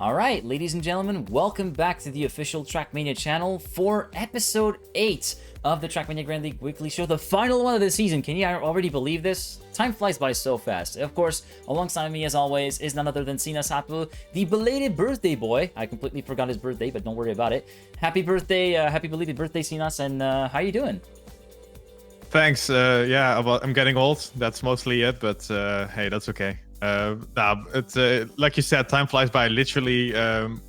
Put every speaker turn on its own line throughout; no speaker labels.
Alright, ladies and gentlemen, welcome back to the official Trackmania channel for episode 8 of the Trackmania Grand League Weekly Show, the final one of the season. Can you already believe this? Time flies by so fast. Of course, alongside me, as always, is none other than CENasAppel, the belated birthday boy. I completely forgot his birthday, but don't worry about it. Happy birthday, happy belated birthday, Cenas, and how you doing?
Thanks. Yeah, I'm getting old. That's mostly it, but hey, that's okay. It's like you said, time flies by literally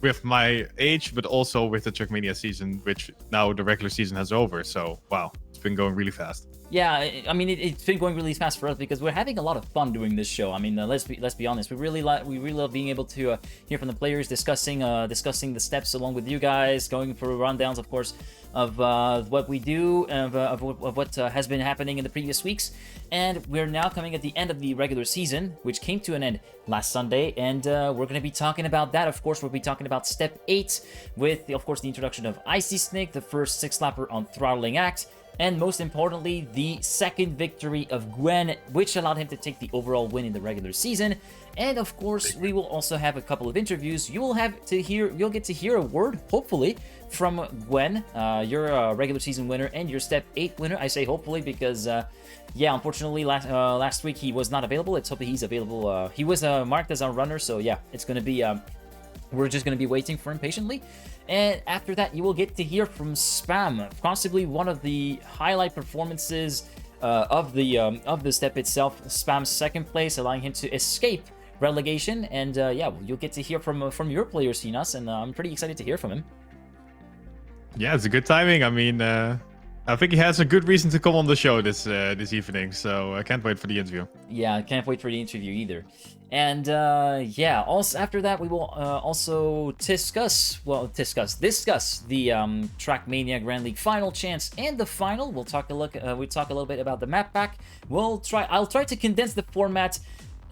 with my age, but also with the Trackmania season, which now the regular season has over. So wow, it's been going really fast.
Yeah, I mean, it's been going really fast for us because we're having a lot of fun doing this show. I mean, let's be honest. We really love being able to hear from the players, discussing the steps along with you guys, going through rundowns, of course, of what we do, of what has been happening in the previous weeks. And we're now coming at the end of the regular season, which came to an end last Sunday, and we're going to be talking about that. Of course, we'll be talking about Step 8 with, of course, the introduction of Icy Snake, the first 6-lapper on Throttling Act, and most importantly, the second victory of Gwen, which allowed him to take the overall win in the regular season. And of course, we will also have a couple of interviews. You'll get to hear a word, hopefully, from Gwen, your regular season winner and your Step 8 winner. I say hopefully because, yeah, unfortunately, last week he was not available. Let's hope he's available. He was marked as our runner, so yeah, it's going to be... we're just going to be waiting for him patiently. And after that, you will get to hear from Spam, possibly one of the highlight performances of the step itself. Spam's second place, allowing him to escape relegation. And yeah, you'll get to hear from your player, Cenas, and I'm pretty excited to hear from him.
Yeah, it's a good timing. I mean, I think he has a good reason to come on the show this evening, so I can't wait for the interview.
Yeah, I can't wait for the interview either. And yeah, also after that we will also discuss the Trackmania Grand League final chance and the final. We'll talk a little bit about the map pack. I'll try to condense the format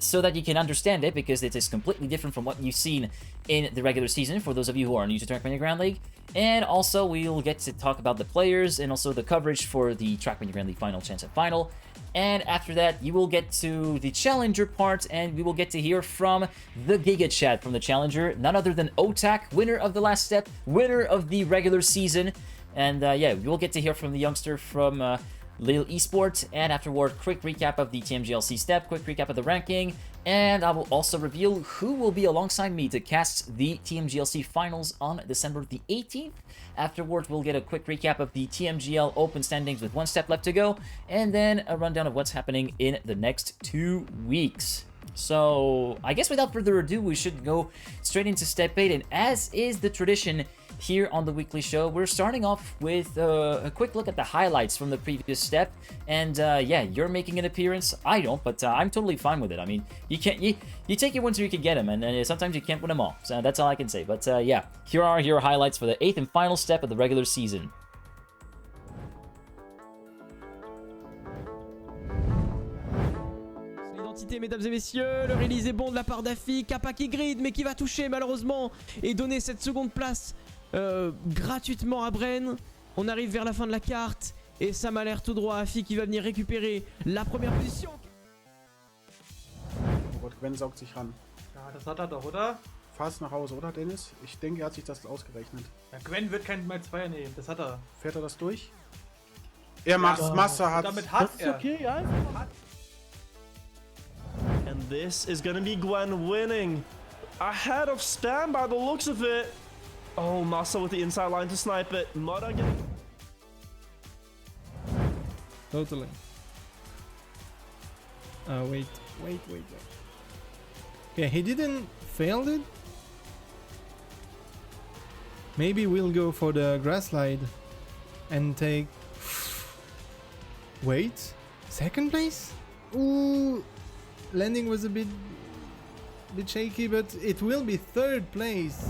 so that you can understand it, because it is completely different from what you've seen in the regular season for those of you who are new to Trackmania Grand League. And also we'll get to talk about the players and also the coverage for the Trackmania Grand League final chance and final. And after that, you will get to the Challenger part, and we will get to hear from the Giga Chat from the Challenger, none other than Otak, winner of the last step, winner of the regular season. And yeah, we will get to hear from the youngster from Lille Esports, and afterward, quick recap of the TMGL step, quick recap of the ranking, and I will also reveal who will be alongside me to cast the TMGL finals on December the 18th. Afterwards, we'll get a quick recap of the TMGL Open standings with one step left to go, and then a rundown of what's happening in the next 2 weeks. So, I guess without further ado, we should go straight into Step 8, and as is the tradition here on the Weekly Show, we're starting off with a quick look at the highlights from the previous step. And yeah, you're making an appearance. I don't, but I'm totally fine with it. I mean, you take your wins where you can get them, and sometimes you can't win them all. So that's all I can say. But yeah, here are your highlights for the 8th and final step of the regular season.
Mesdames et messieurs, le release est bon de la part d'Afi, Kappa qui grid mais qui va toucher malheureusement et donner cette seconde place gratuitement à Bren. On arrive vers la fin de la carte et ça m'a l'air tout droit. Afi qui va venir récupérer la première position.
Oh Gott, Gwen saugt sich ran.
Ja, das hat er doch, oder?
Fast nach Hause, oder Dennis? Ich denke, er hat sich das ausgerechnet.
Ja, Gwen wird kein Mal 2 nehmen, das hat er.
Fährt er das durch? Er macht's, ja. Masse hat.
Damit hat er.
Okay, ja.
And this is gonna be Gwen winning. Ahead of Spam by the looks of it. Oh, Massa with the inside line to snipe it. Mudda getting...
Totally. Wait.
Okay, he didn't fail it. Maybe we'll go for the grass slide and take... Wait, second place? Ooh, landing was a bit shaky, but it will be third place.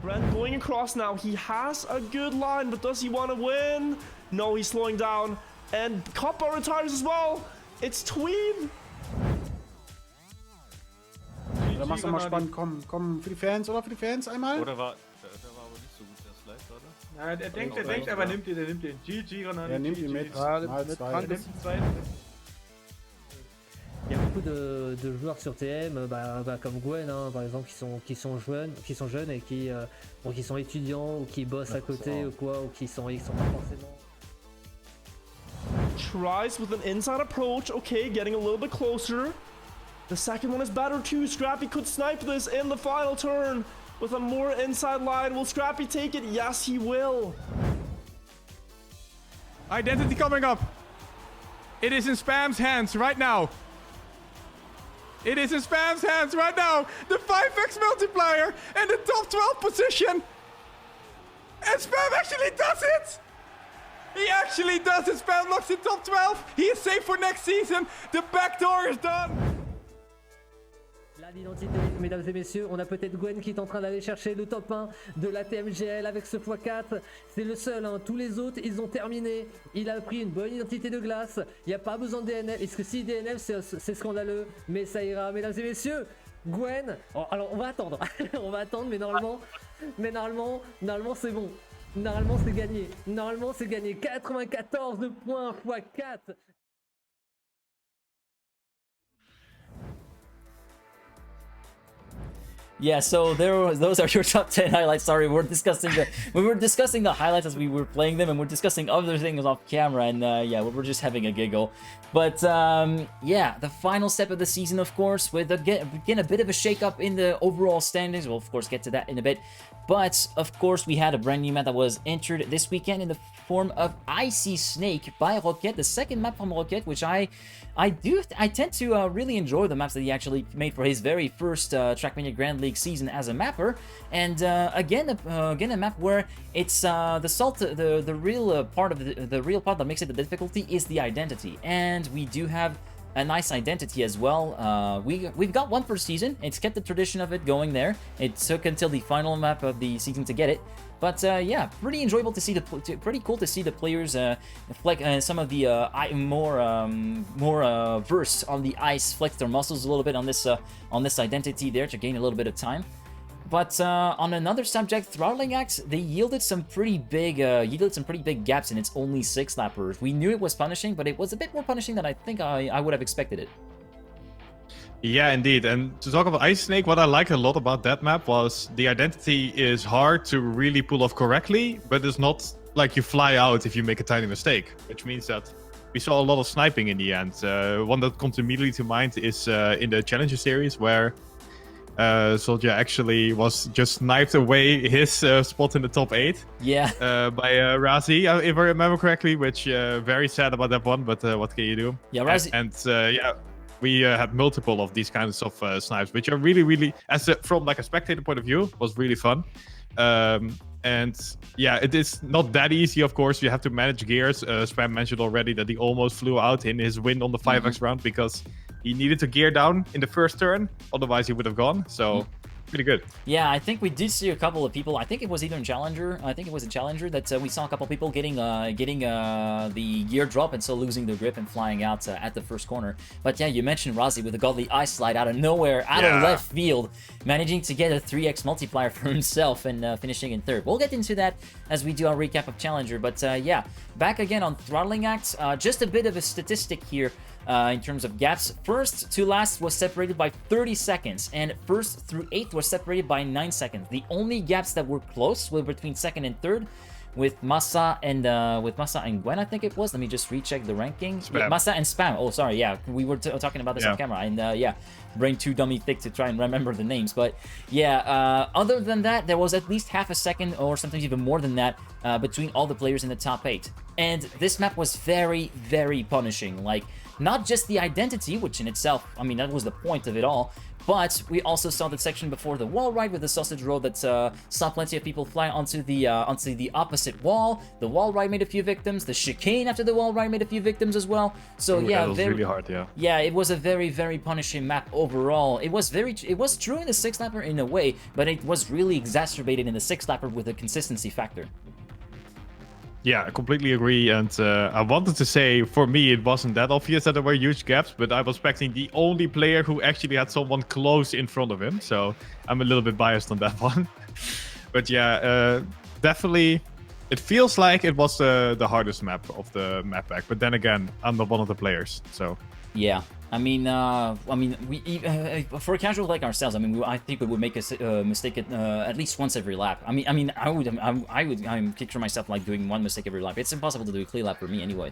Brent going across now. He has a good line, but does he want to win? No, he's slowing down. And Kappa retires as well. It's Tween.
Da machst du mal spannend. Komm, für die Fans, oder? Für die Fans einmal?
Oder war aber nicht so gut der Slide, oder?
Ja, der denkt, aber nimmt den. GG,
er nimmt ihn mit.
Mal 2.
Ja,
beaucoup de joueurs sur TM, comme Gwen, hein, par exemple, qui sont jeunes et qui sont étudiants ou qui bossent à côté ou quoi, ou qui sont pas forcément.
Tries with an inside approach. Okay, getting a little bit closer. The second one is better too. Scrappy could snipe this in the final turn with a more inside line. Will Scrappy take it? Yes, he will.
Identity coming up. It is in Spam's hands right now. It is in Spam's hands right now. The 5x multiplier and the top 12 position. And Spam actually does it. He actually does it. Spam locks in top 12. He is safe for next season. The back door is done.
Là, l'identité, mesdames et messieurs, on a peut-être Gwen qui est en train d'aller chercher le top 1 de la TMGL avec ce x4. C'est le seul, hein. Tous les autres, ils ont terminé. Il a pris une bonne identité de glace. Il n'y a pas besoin de DNF. Est-ce que si DNF, c'est scandaleux, mais ça ira. Mesdames et messieurs, Gwen. Oh, alors, on va attendre. On va attendre, mais normalement, c'est bon. Normalement, c'est gagné. Normalement, c'est gagné. 94 points x4.
Yeah, so those are your top 10 highlights. Sorry, we were discussing the highlights as we were playing them, and we're discussing other things off camera, and yeah, we're just having a giggle. But yeah, the final step of the season, of course, with again a bit of a shake-up in the overall standings. We'll of course get to that in a bit. But of course, we had a brand new map that was entered this weekend in the form of Icy Snake by Rocket, the second map from Rocket, which I tend to really enjoy the maps that he actually made for his very first Trackmania Grand League season as a mapper. And again a map where it's the real part of the real part that makes it the difficulty is the identity, and we do have a nice identity as well. We've got one per season. It's kept the tradition of it going there. It took until the final map of the season to get it. But yeah, pretty enjoyable to see pretty cool to see the players some of the more versed on the ice flex their muscles a little bit on this identity there to gain a little bit of time. But on another subject, Throttling Axe, they yielded some pretty big gaps in its only 6 lappers. We knew it was punishing, but it was a bit more punishing than I think I would have expected it.
Yeah, indeed. And to talk about Ice Snake, what I like a lot about that map was the identity is hard to really pull off correctly, but it's not like you fly out if you make a tiny mistake, which means that we saw a lot of sniping in the end. One that comes immediately to mind is in the Challenger series, where Soldier actually was just sniped away his spot in the top 8.
Yeah.
By Razi, if I remember correctly, which very sad about that one, but what can you do?
Yeah, Razi.
And yeah, we had multiple of these kinds of snipes, which are really, from like a spectator point of view, was really fun. And yeah, it is not that easy, of course. You have to manage gears. Spam mentioned already that he almost flew out in his win on the 5x round because he needed to gear down in the first turn, otherwise he would have gone. So pretty good.
Yeah, I think we did see a couple of people. I think it was either in Challenger. I think it was in Challenger that we saw a couple of people getting the gear drop and so losing the grip and flying out at the first corner. But yeah, you mentioned Razi with the godly ice slide out of nowhere, out of left field, managing to get a 3x multiplier for himself and finishing in third. We'll get into that as we do our recap of Challenger. But yeah, back again on Throttling Axe. Just a bit of a statistic here. In terms of gaps, first to last was separated by 30 seconds, and first through 8th was separated by 9 seconds. The only gaps that were close were between second and third, with Masa and Gwen, I think it was. Let me just recheck the ranking. Yeah, Masa and Spam. Oh, sorry. Yeah, we were talking about this on camera, and yeah, brain too dummy thick to try and remember the names. But yeah, other than that, there was at least half a second, or sometimes even more than that, between all the players in the top 8. And this map was very, very punishing. Like, not just the identity, which in itself, I mean, that was the point of it all, but we also saw the section before the wall ride with the sausage roll that saw plenty of people fly onto the opposite wall. The wall ride made a few victims. The chicane after the wall ride made a few victims as well. So yeah,
that was really hard.
Yeah, it was a very, very punishing map overall. It was true in the 6th lapper in a way, but it was really exacerbated in the 6th lapper with a consistency factor.
Yeah, I completely agree. And I wanted to say, for me, it wasn't that obvious that there were huge gaps, but I was expecting the only player who actually had someone close in front of him. So I'm a little bit biased on that one. But yeah, definitely It feels like it was the hardest map of the map pack, but then again, I'm not one of the players, so.
Yeah, I mean, we for a casual like ourselves, I mean, I think we would make a mistake at least once every lap. I'm picture myself like doing one mistake every lap. It's impossible to do a clear lap for me anyway.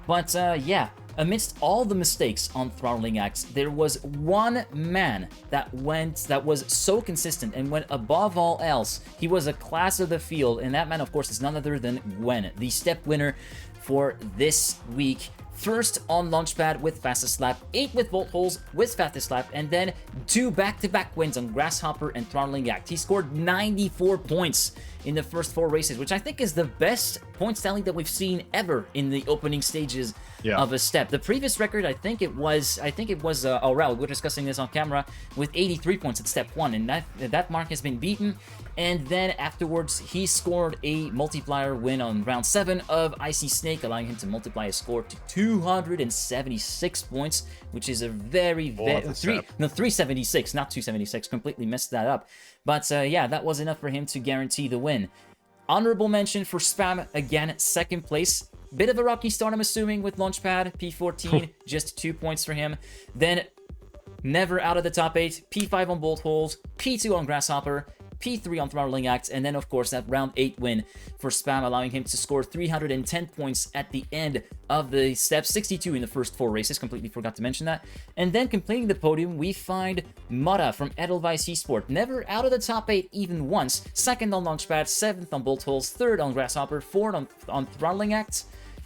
But yeah, amidst all the mistakes on throttling acts, there was one man that was so consistent and went above all else. He was a class of the field, and that man, of course, is none other than Gwen, the step winner for this week. First on Launchpad with fastest lap, 8 with Volt Holes with fastest lap, and then 2 back-to-back wins on Grasshopper and Throttling Act. He scored 94 points in the first 4 races, which I think is the best points tally that we've seen ever in the opening stages of a step. The previous record, I think it was Aurel, we're discussing this on camera, with 83 points at step 1, and that mark has been beaten. And then afterwards, he scored a multiplier win on round 7 of Icy Snake, allowing him to multiply his score to 276 points, which is a very, 376, not 276, completely messed that up. But yeah, that was enough for him to guarantee the win. Honorable mention for Spam, again, second place. Bit of a rocky start, I'm assuming, with Launchpad, P14, just 2 points for him. Then, never out of the top 8, P5 on Bolt Holes, P2 on Grasshopper, P3 on Throttling Act, and then of course that round 8 win for Spam, allowing him to score 310 points at the end of the step, 62 in the first 4 races, completely forgot to mention that. And then completing the podium, we find Mudda from Edelweiss Esport, never out of the top 8 even once, 2nd on Launchpad, 7th on Bolt Holes, 3rd on Grasshopper, 4th on Throttling Act,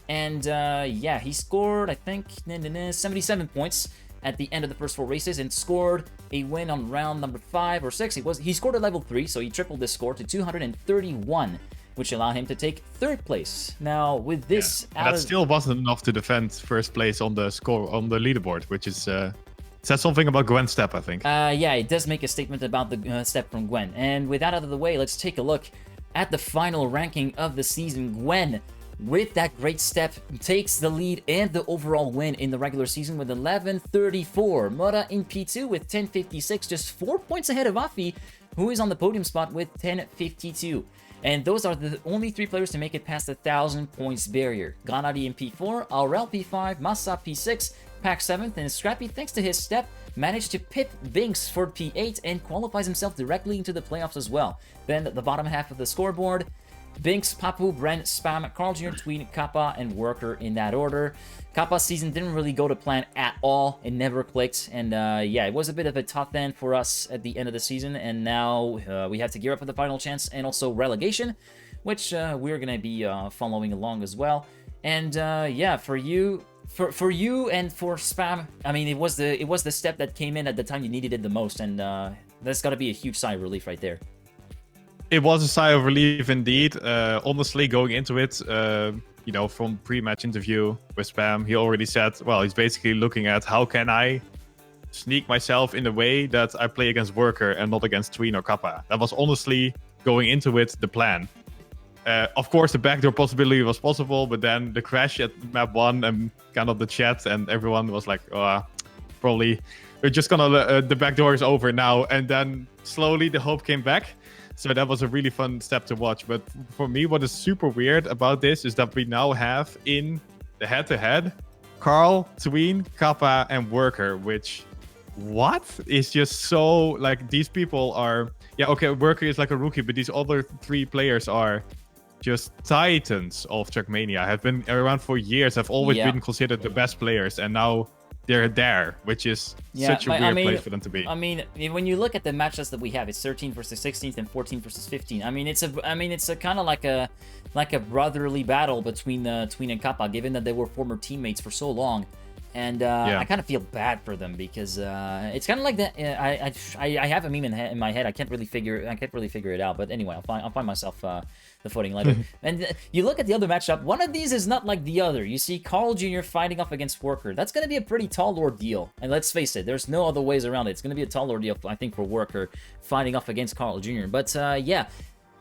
and yeah, he scored, I think, 77 points at the end of the first 4 races and scored a win on round number 5 or 6. He scored at level 3, so he tripled this score to 231, which allowed him to take 3rd place. Now, with this,
that still wasn't enough to defend first place on the score on the leaderboard, which is says something about Gwen's step, I think.
Yeah, it does make a statement about the step from Gwen. And with that out of the way, let's take a look at the final ranking of the season. Gwen, with that great step, takes the lead and the overall win in the regular season with 1134. Mudda in P2 with 1056, just 4 points ahead of Afi, who is on the podium spot with 1052. And those are the only 3 players to make it past the 1,000 points barrier. Ganadi in P4, Aurel P5, Massa P6, Pack 7th, and Scrappy, thanks to his step, managed to pip Binks for P8 and qualifies himself directly into the playoffs as well. Then the bottom half of the scoreboard, Binks, Papu, Brent, Spam, Carl Jr., Tween, Kappa, and Worker in that order. Kappa's season didn't really go to plan at all. It never clicked. And yeah, it was a bit of a tough end for us at the end of the season. And now we have to gear up for the final chance and also relegation, which we're going to be following along as well. And yeah, for you and for Spam, I mean, it was the step that came in at the time you needed it the most. And that's got to be a huge sigh of relief right there.
It was a sigh of relief indeed. Honestly, going into it, you know, from pre-match interview with Spam, he already said, well, he's basically looking at how can I sneak myself in a way that I play against Worker and not against Tween or Kappa. That was honestly, going into it, the plan. Of course, the backdoor possibility was possible, but then the crash at map 1 and kind of the chat and everyone was like, probably we're just gonna, the backdoor is over now. And then slowly the hope came back. So that was a really fun step to watch. But for me, what is super weird about this is that we now have in the head-to-head Carl, Tween, Kappa, and Worker, which, what? Is just so, like, these people are... Yeah, okay, Worker is like a rookie, but these other 3 players are just titans of Trackmania. Have been around for years, have always been considered the best players, and now they're there, which is such a weird place for them to be.
I mean, when you look at the matches that we have, it's 13 versus 16th and 14 versus 15. I mean, it's a kind of like a brotherly battle between Tween and Kappa, given that they were former teammates for so long. And I kind of feel bad for them because it's kind of like that. I have a meme in my head. I can't really figure it out. But anyway, I'll find myself the footing later. And you look at the other matchup. One of these is not like the other. You see Carl Jr. fighting off against Worker. That's going to be a pretty tall ordeal. And let's face it, there's no other ways around it. It's going to be a tall ordeal, I think, for Worker fighting off against Carl Jr. But yeah.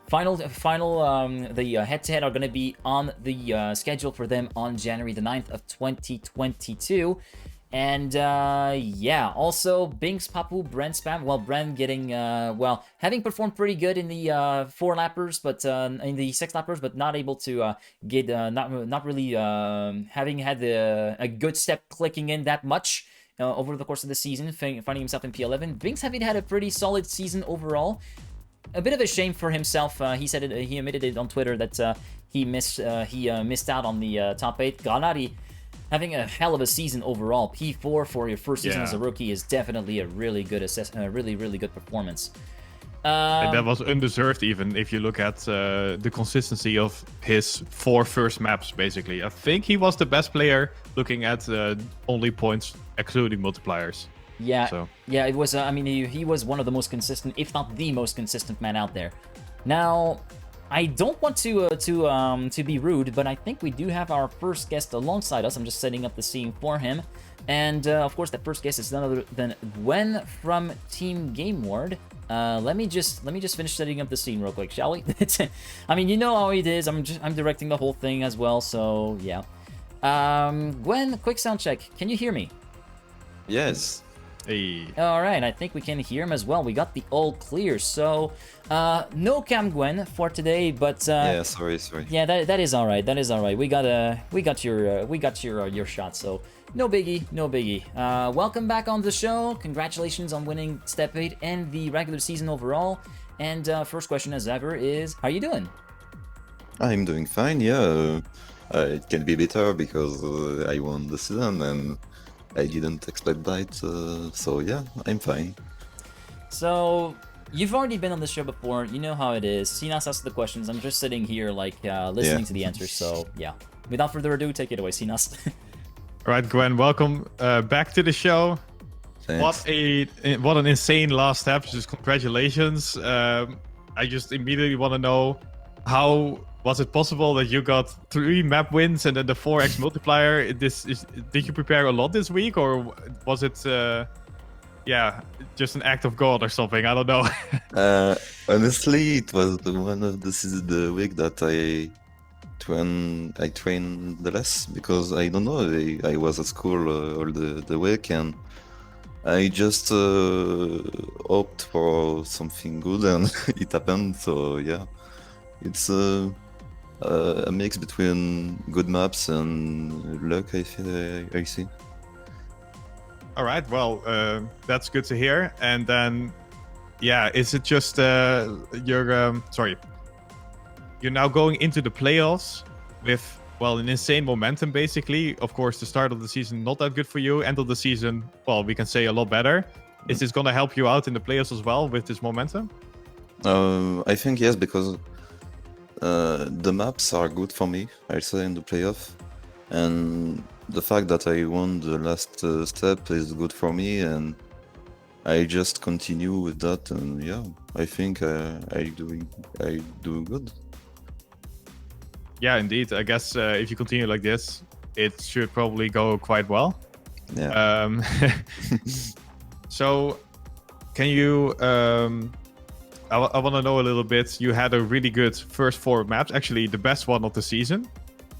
The head-to-head are going to be on the schedule for them on January the 9th of 2022. And yeah, also Binks, Papu, Brent Spam. Well, Brent getting having performed pretty good in the 4-lappers, but in the 6-lappers, but not able to get not really having had a good step clicking in that much over the course of the season, finding himself in P11. Binks having had a pretty solid season overall. A bit of a shame for himself. He said it. He admitted it on Twitter that he missed out on the top 8. Granari having a hell of a season overall. P4 for your first season as a rookie is definitely a really good really good performance.
And that was undeserved, even if you look at the consistency of his 4 first maps. Basically, I think he was the best player looking at only points excluding multipliers.
Yeah,
so.
Yeah, it was. I mean, he was one of the most consistent, if not the most consistent man out there. Now, I don't want to be rude, but I think we do have our first guest alongside us. I'm just setting up the scene for him, and of course, that first guest is none other than Gwen from Team Game Ward. Let me just finish setting up the scene real quick, shall we? I mean, you know how it is. I'm directing the whole thing as well, so yeah. Gwen, quick sound check. Can you hear me?
Yes.
Hey.
All right, I think we can hear him as well. We got the all clear. So, no cam Gwen for today, but
yeah, sorry.
Yeah, that is all right. That is all right. We got your shot. So, no biggie. Welcome back on the show. Congratulations on winning Step 8 and the regular season overall. And first question, as ever, is how you doing?
I'm doing fine. Yeah, it can be better because I won the season and I didn't expect that, so yeah, I'm fine.
So, you've already been on the show before, you know how it is. Sinas asks the questions, I'm just sitting here, like, listening to the answers, so yeah. Without further ado, take it away, Sinas.
Alright, Gwen, welcome back to the show.
Thanks.
What an insane last step, just congratulations. I just immediately want to know, how was it possible that you got 3 map wins and then the 4x multiplier? Did you prepare a lot this week, or was it, just an act of God or something? I don't know.
Honestly, it was one of the week that I trained the less because I don't know. I was at school all the week and I just hoped for something good and it happened. So yeah, it's a mix between good maps and luck, I see.
All right, well, that's good to hear. And then, yeah, is it just you're now going into the playoffs with, well, an insane momentum, basically. Of course, the start of the season not that good for you. End of the season, well, we can say a lot better. Is this going to help you out in the playoffs as well with this momentum?
I think yes, because the maps are good for me, I'll say, in the playoff, and the fact that I won the last step is good for me, and I just continue with that, and yeah, I think I do good.
Yeah, indeed. I guess if you continue like this, it should probably go quite well.
Yeah.
So, can you? I want to know a little bit. You had a really good first 4 maps, actually the best one of the season,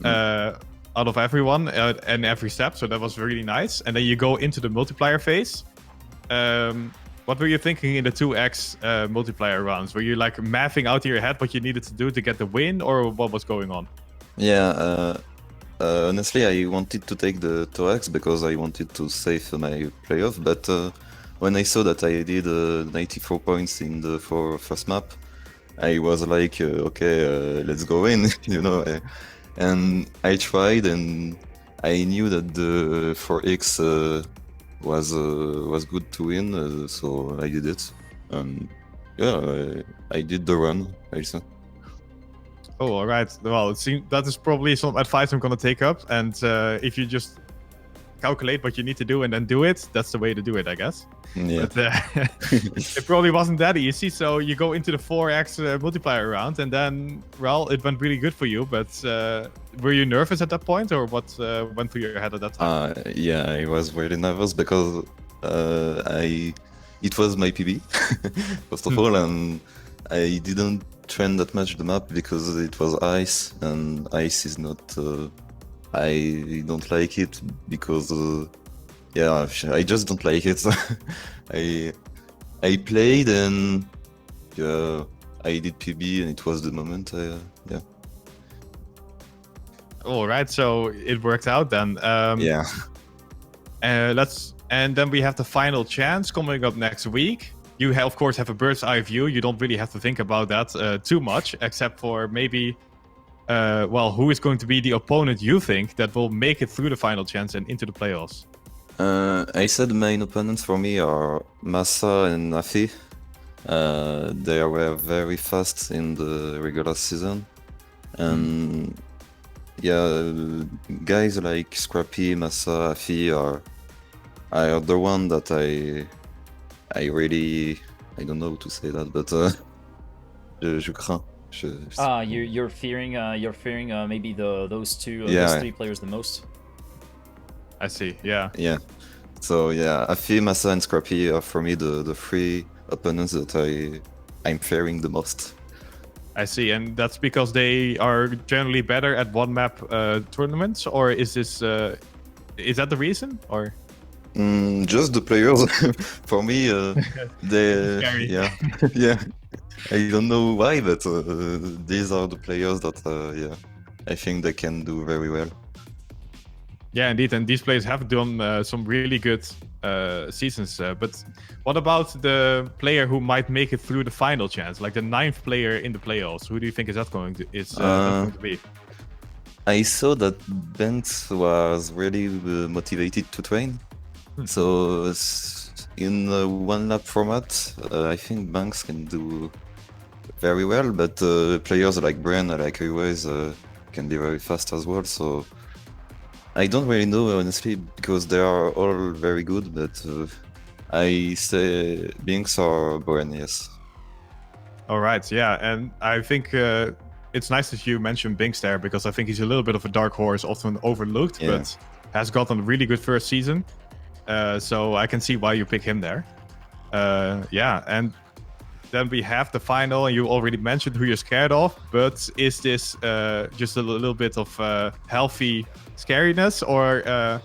out of everyone and every step. So that was really nice. And then you go into the multiplier phase. What were you thinking in the 2x multiplier rounds? Were you like mathing out in your head what you needed to do to get the win, or what was going on?
Yeah. Honestly, I wanted to take the 2x because I wanted to save my playoff, but when I saw that I did 94 points in the first map, I was like, okay, let's go in, you know. And I tried, and I knew that the 4x was good to win, so I did it. And yeah, I did the run, I say.
Oh, all right. Well, it seems that is probably some advice I'm going to take up. And if you just calculate what you need to do and then do it, that's the way to do it, I guess.
Yeah.
But it probably wasn't that easy. So you go into the 4x multiplier round, and then, well, it went really good for you. But were you nervous at that point, or what went through your head at that time?
Yeah, I was really nervous because it was my PB, first of all, and I didn't train that much the map because it was ice, and ice is not... I don't like it because yeah, I just don't like it. I played and yeah, I did PB and it was the moment. Yeah.
All right, so it worked out then.
Yeah.
And then we have the final chance coming up next week. You of course have a bird's eye view. You don't really have to think about that too much, except for maybe, who is going to be the opponent you think that will make it through the final chance and into the playoffs?
I said main opponents for me are Massa and Nafi. They were very fast in the regular season, and yeah, guys like Scrappy, Massa, Afi are the one that I really, I don't know how to say that, but je crains.
You're fearing maybe those two,
Yeah.
those three players the most.
I see. Yeah.
Yeah. So yeah, Afi, Massa, and Scrappy are for me the three opponents that I'm fearing the most.
I see, and that's because they are generally better at one map tournaments, or is this is that the reason, or?
Just the players. For me, they
Scary.
yeah yeah. I don't know why, but these are the players that I think they can do very well.
Yeah, indeed, and these players have done some really good seasons. But what about the player who might make it through the final chance, like the 9th player in the playoffs? Who do you think is going to be?
I saw that Banks was really motivated to train. So in a one lap format, I think Banks can do very well, but players like Gwen, like always, can be very fast as well. So I don't really know, honestly, because they are all very good, but I say Binks or Gwen, yes.
All right, yeah, and I think it's nice that you mentioned Binks there, because I think he's a little bit of a dark horse, often overlooked,
Yeah.
but has gotten a really good first season. So I can see why you pick him there. Yeah, and then we have the final, and you already mentioned who you're scared of, but is this just a little bit of healthy scariness, or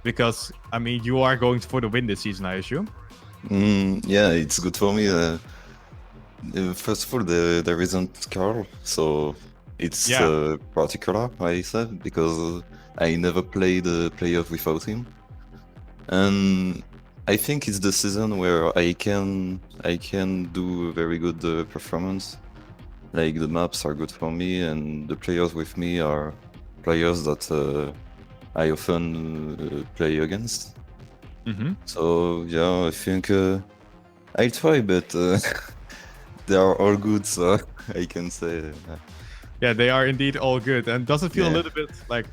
because, I mean, you are going for the win this season, I assume?
Yeah, it's good for me. First of all, there isn't Carl, so it's particular, I said, because I never played a playoff without him. And I think it's the season where I can do a very good performance. Like, the maps are good for me, and the players with me are players that I often play against. So yeah, I think I'll try, but they are all good, so I can say.
Yeah, they are indeed all good, and does it feel a little bit like,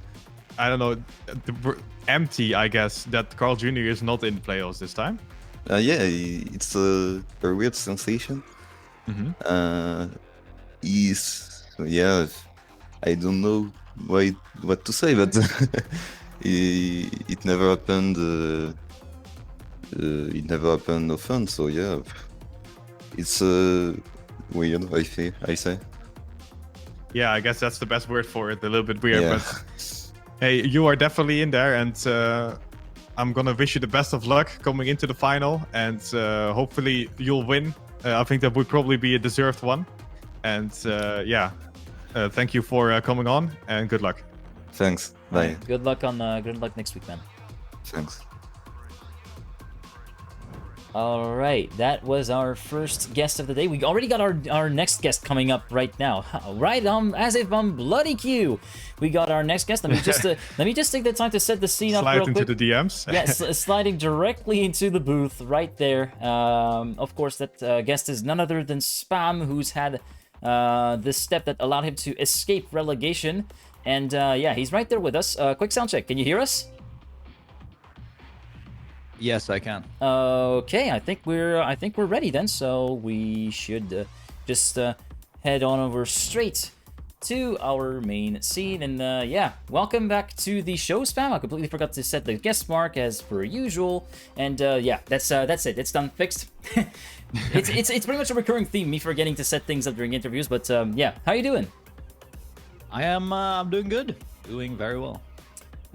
I don't know, empty, I guess, that Carl Jr. is not in the playoffs this time?
Yeah, it's a weird sensation. I don't know what to say, but it never happened. It never happened often, so yeah, it's weird. I say.
Yeah, I guess that's the best word for it. A little bit weird,
Yeah.
but hey, you are definitely in there, and I'm gonna wish you the best of luck coming into the final, and hopefully you'll win. I think that would probably be a deserved one, and thank you for coming on, and good luck.
Thanks. Bye.
Good luck next week, man.
Thanks.
All right, that was our first guest of the day. We already got our next guest coming up right now. Right, as if I'm bloody Q. We got our next guest. Let me just take the time to set the scene up real quick.
Slide into the DMs.
Yes, sliding directly into the booth right there. Of course, that guest is none other than Spam, who's had this step that allowed him to escape relegation. And yeah, he's right there with us. Quick sound check. Can you hear us?
Yes, I can.
Okay, I think we're ready then. So we should just head on over straight to our main scene. And yeah, welcome back to the show, Spam. I completely forgot to set the guest mark as per usual. And yeah, that's it. It's done, fixed. it's pretty much a recurring theme, me forgetting to set things up during interviews. But yeah, how you doing?
I am. I'm doing good. Doing very well.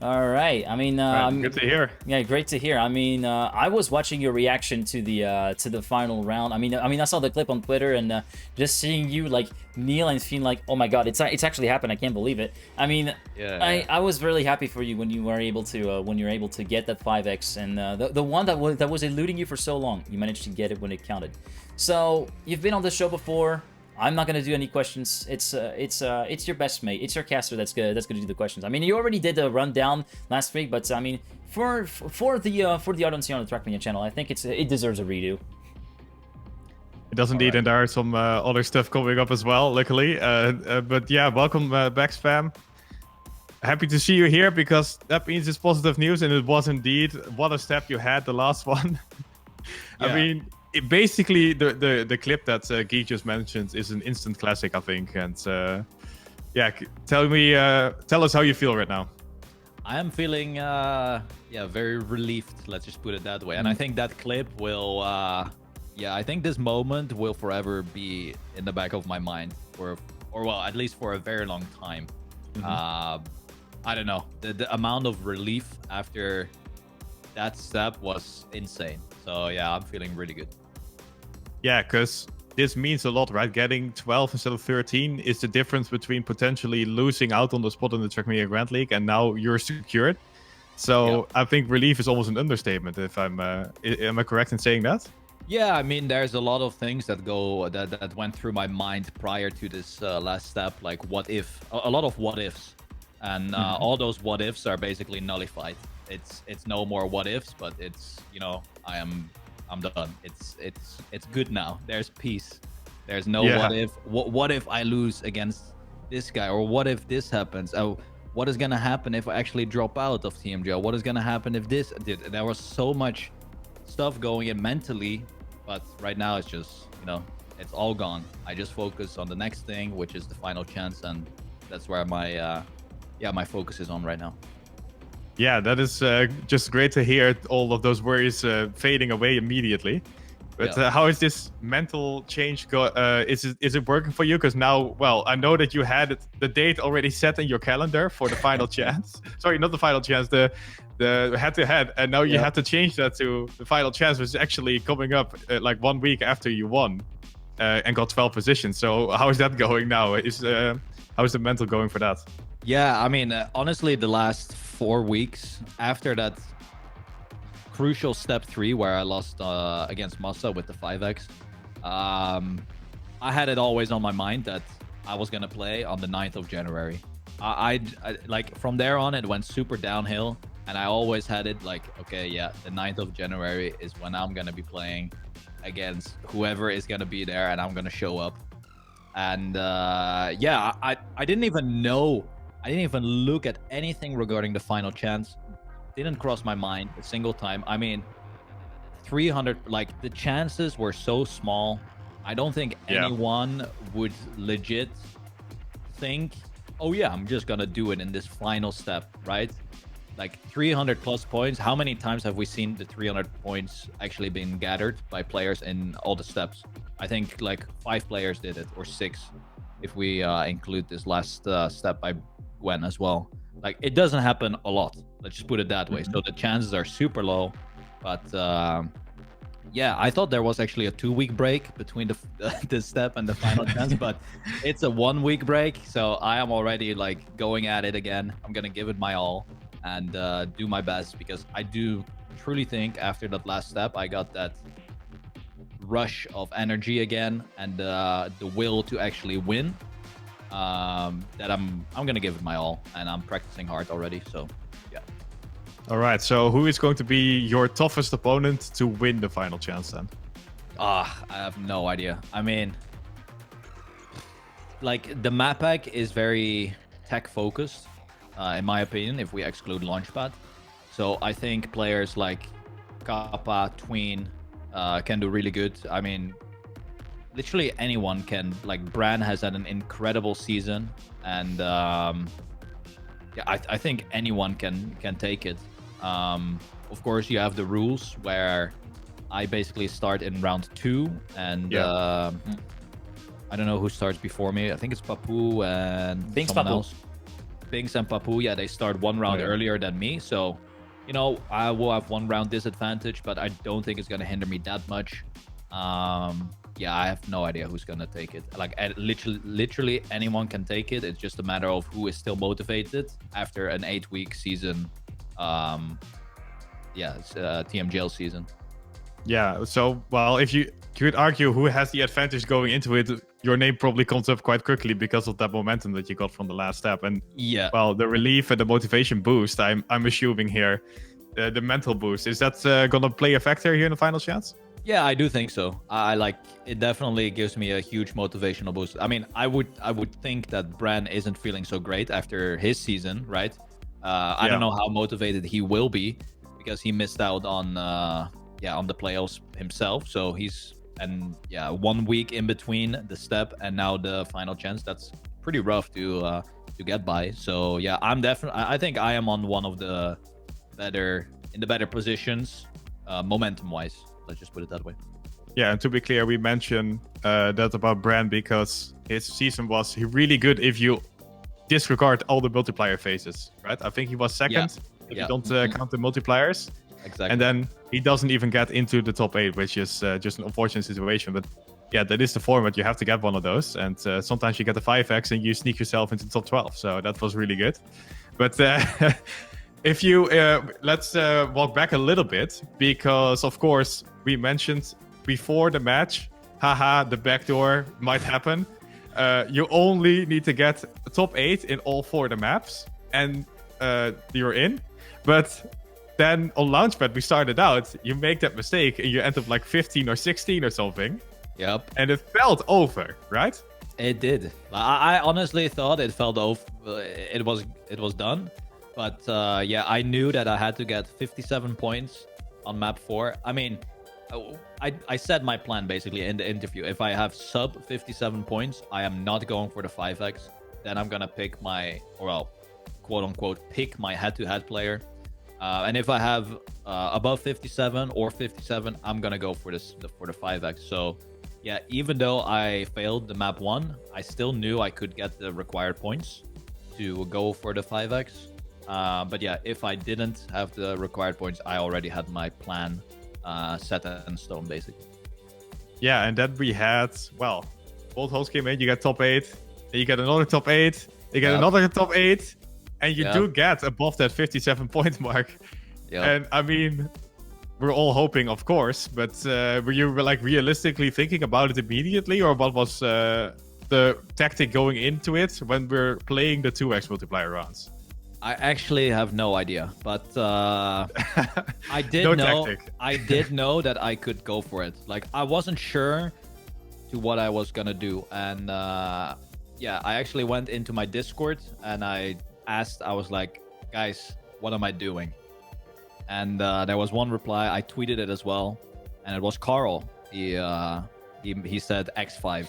All right. I mean,
good to hear.
Yeah, great to hear. I mean, I was watching your reaction to the final round. I mean, I saw the clip on Twitter, and just seeing you like kneel and feeling like, oh my god, it's actually happened. I can't believe it. I mean, I was really happy for you when you were able to get that 5x, and the one that was eluding you for so long, you managed to get it when it counted. So you've been on the show before. I'm not gonna do any questions. It's your best mate. It's your caster that's gonna do the questions. I mean, you already did the rundown last week, but I mean, for the audience here on the Trackmania channel, I think it deserves a redo.
It does indeed, and there are some other stuff coming up as well, luckily. But yeah, welcome back, Spam. Happy to see you here because that means it's positive news, and it was indeed what a step you had the last one. I mean. Basically, the clip that GGeek just mentioned is an instant classic, I think. And yeah, tell us how you feel right now.
I am feeling very relieved. Let's just put it that way. And I think that clip will, I think this moment will forever be in the back of my mind, or well, at least for a very long time. I don't know. The amount of relief after that step was insane. So yeah, I'm feeling really good.
Yeah, because this means a lot, right? Getting 12 instead of 13 is the difference between potentially losing out on the spot in the Trackmania Grand League, and now you're secured. So I think relief is almost an understatement. If am I correct in saying that?
Yeah, I mean, there's a lot of things that went through my mind prior to this last step, like what if, a lot of what ifs, and all those what ifs are basically nullified. It's no more what ifs, but it's, you know, I'm done. It's good now. There's peace. There's no what if. What if I lose against this guy, or what if this happens? Oh, what is gonna happen if I actually drop out of TMGL? What is gonna happen if this did? There was so much stuff going in mentally, but right now it's just, you know, it's all gone. I just focus on the next thing, which is the final chance, and that's where my my focus is on right now.
Yeah, that is just great to hear all of those worries fading away immediately. But how is this mental change is it working for you? Because now, well, I know that you had the date already set in your calendar for the final chance. Sorry, not the final chance, the head-to-head, and now you have to change that to the final chance, which is actually coming up like 1 week after you won and got 12 positions. So how is that going now? How is the mental going for that?
Yeah, I mean, honestly, the last 4 weeks after that crucial step 3 where I lost against Massa with the 5x, I had it always on my mind that I was gonna play on the 9th of January. I like from there on it went super downhill, and I always had it like, okay, yeah, the 9th of January is when I'm gonna be playing against whoever is gonna be there, and I'm gonna show up. And yeah, I didn't even know. I didn't even look at anything regarding the final chance. Didn't cross my mind a single time. I mean, 300, like the chances were so small. I don't think anyone would legit think, oh yeah, I'm just gonna do it in this final step, right? Like 300 plus points. How many times have we seen the 300 points actually being gathered by players in all the steps? I think like 5 players did it, or 6, if we include this last step by Gwen as well. Like, it doesn't happen a lot, let's just put it that way. So the chances are super low, but yeah, I thought there was actually a 2-week break between the step and the final chance, but it's a 1-week break. So I am already like going at it again. I'm gonna give it my all and do my best, because I do truly think after that last step I got that rush of energy again, and the will to actually win, that I'm gonna give it my all, and I'm practicing hard already. So yeah.
All right, so who is going to be your toughest opponent to win the final chance then?
I have no idea. I mean, like, the map pack is very tech focused, in my opinion, if we exclude Launchpad. So I think players like Kappa, Tween can do really good. I mean, literally anyone can. Like, Bran has had an incredible season, and yeah, I think anyone can take it. Of course, you have the rules where I basically start in round 2, and I don't know who starts before me. I think it's Papu and
Binks
someone
Papu.
else. Binks and Papu, yeah, they start one round earlier than me. So, you know, I will have 1 round disadvantage, but I don't think it's going to hinder me that much. Yeah, I have no idea who's going to take it. Like, literally anyone can take it. It's just a matter of who is still motivated after an 8-week season. Yeah, it's TMGL season.
Yeah, so, well, if you could argue who has the advantage going into it, your name probably comes up quite quickly because of that momentum that you got from the last step. And,
yeah,
well, the relief and the motivation boost, I'm assuming here, the mental boost, is that going to play a factor here in the final chance?
Yeah, I do think so. I like it. Definitely gives me a huge motivational boost. I mean, I would think that Bran isn't feeling so great after his season, right? I don't know how motivated he will be because he missed out on on the playoffs himself. So he's 1 week in between the step and now the final chance. That's pretty rough to get by. So yeah, I think I am on one of the better positions, momentum wise. Let's just put it that way.
Yeah, and to be clear, we mentioned that about Bran because his season was really good if you disregard all the multiplier phases, right? I think he was second if you don't count the multipliers.
Exactly.
And then he doesn't even get into the top 8, which is just an unfortunate situation. But yeah, that is the format. You have to get one of those. And sometimes you get the 5x and you sneak yourself into the top 12. So that was really good. But if you let's walk back a little bit, because of course we mentioned before the match, the backdoor might happen. You only need to get a top 8 in all 4 of the maps, and you're in. But then on Launchpad, we started out, you make that mistake and you end up like 15 or 16 or something.
Yep.
And it felt over, right?
It did. I honestly thought it felt over. It was done. But yeah, I knew that I had to get 57 points on map 4. I mean, I said my plan basically in the interview. If I have sub 57 points, I am not going for the 5x. Then I'm gonna pick my, quote unquote, pick my head-to-head player. And if I have above 57 or 57, I'm gonna go for the 5x. So yeah, even though I failed the map 1, I still knew I could get the required points to go for the 5x. But yeah, if I didn't have the required points, I already had my plan set in stone, basically.
Yeah, and then we had, well, both hosts came in, you get top 8, and you get another top 8, you get another top 8, and you do get above that 57 point mark. And I mean, we're all hoping, of course, but were you like realistically thinking about it immediately, or what was the tactic going into it when we're playing the 2x multiplier rounds?
I actually have no idea, but I did I did know that I could go for it. Like, I wasn't sure to what I was gonna do, and yeah, I actually went into my Discord and I was like, guys, what am I doing? And there was one reply. I tweeted it as well, and it was Carl. He said X5,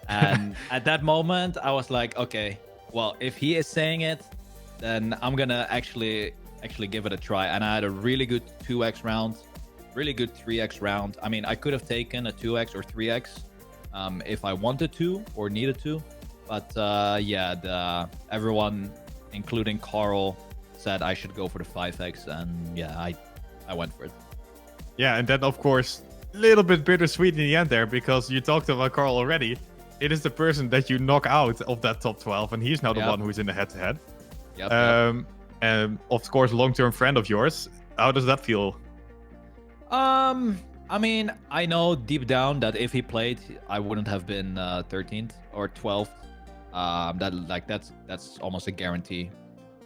and at that moment I was like, okay, well, if he is saying it, then I'm gonna actually give it a try. And I had a really good 2x round, really good 3x round. I mean, I could have taken a 2x or 3x if I wanted to or needed to, but yeah, everyone, including Carl, said I should go for the 5x, and yeah, I went for it.
Yeah, and then of course, a little bit bittersweet in the end there, because you talked about Carl already. It is the person that you knock out of that top 12, and he's now the one who's in the head-to-head. And of course, long-term friend of yours. How does that feel?
I mean, I know deep down that if he played, I wouldn't have been 13th or 12th. That's almost a guarantee.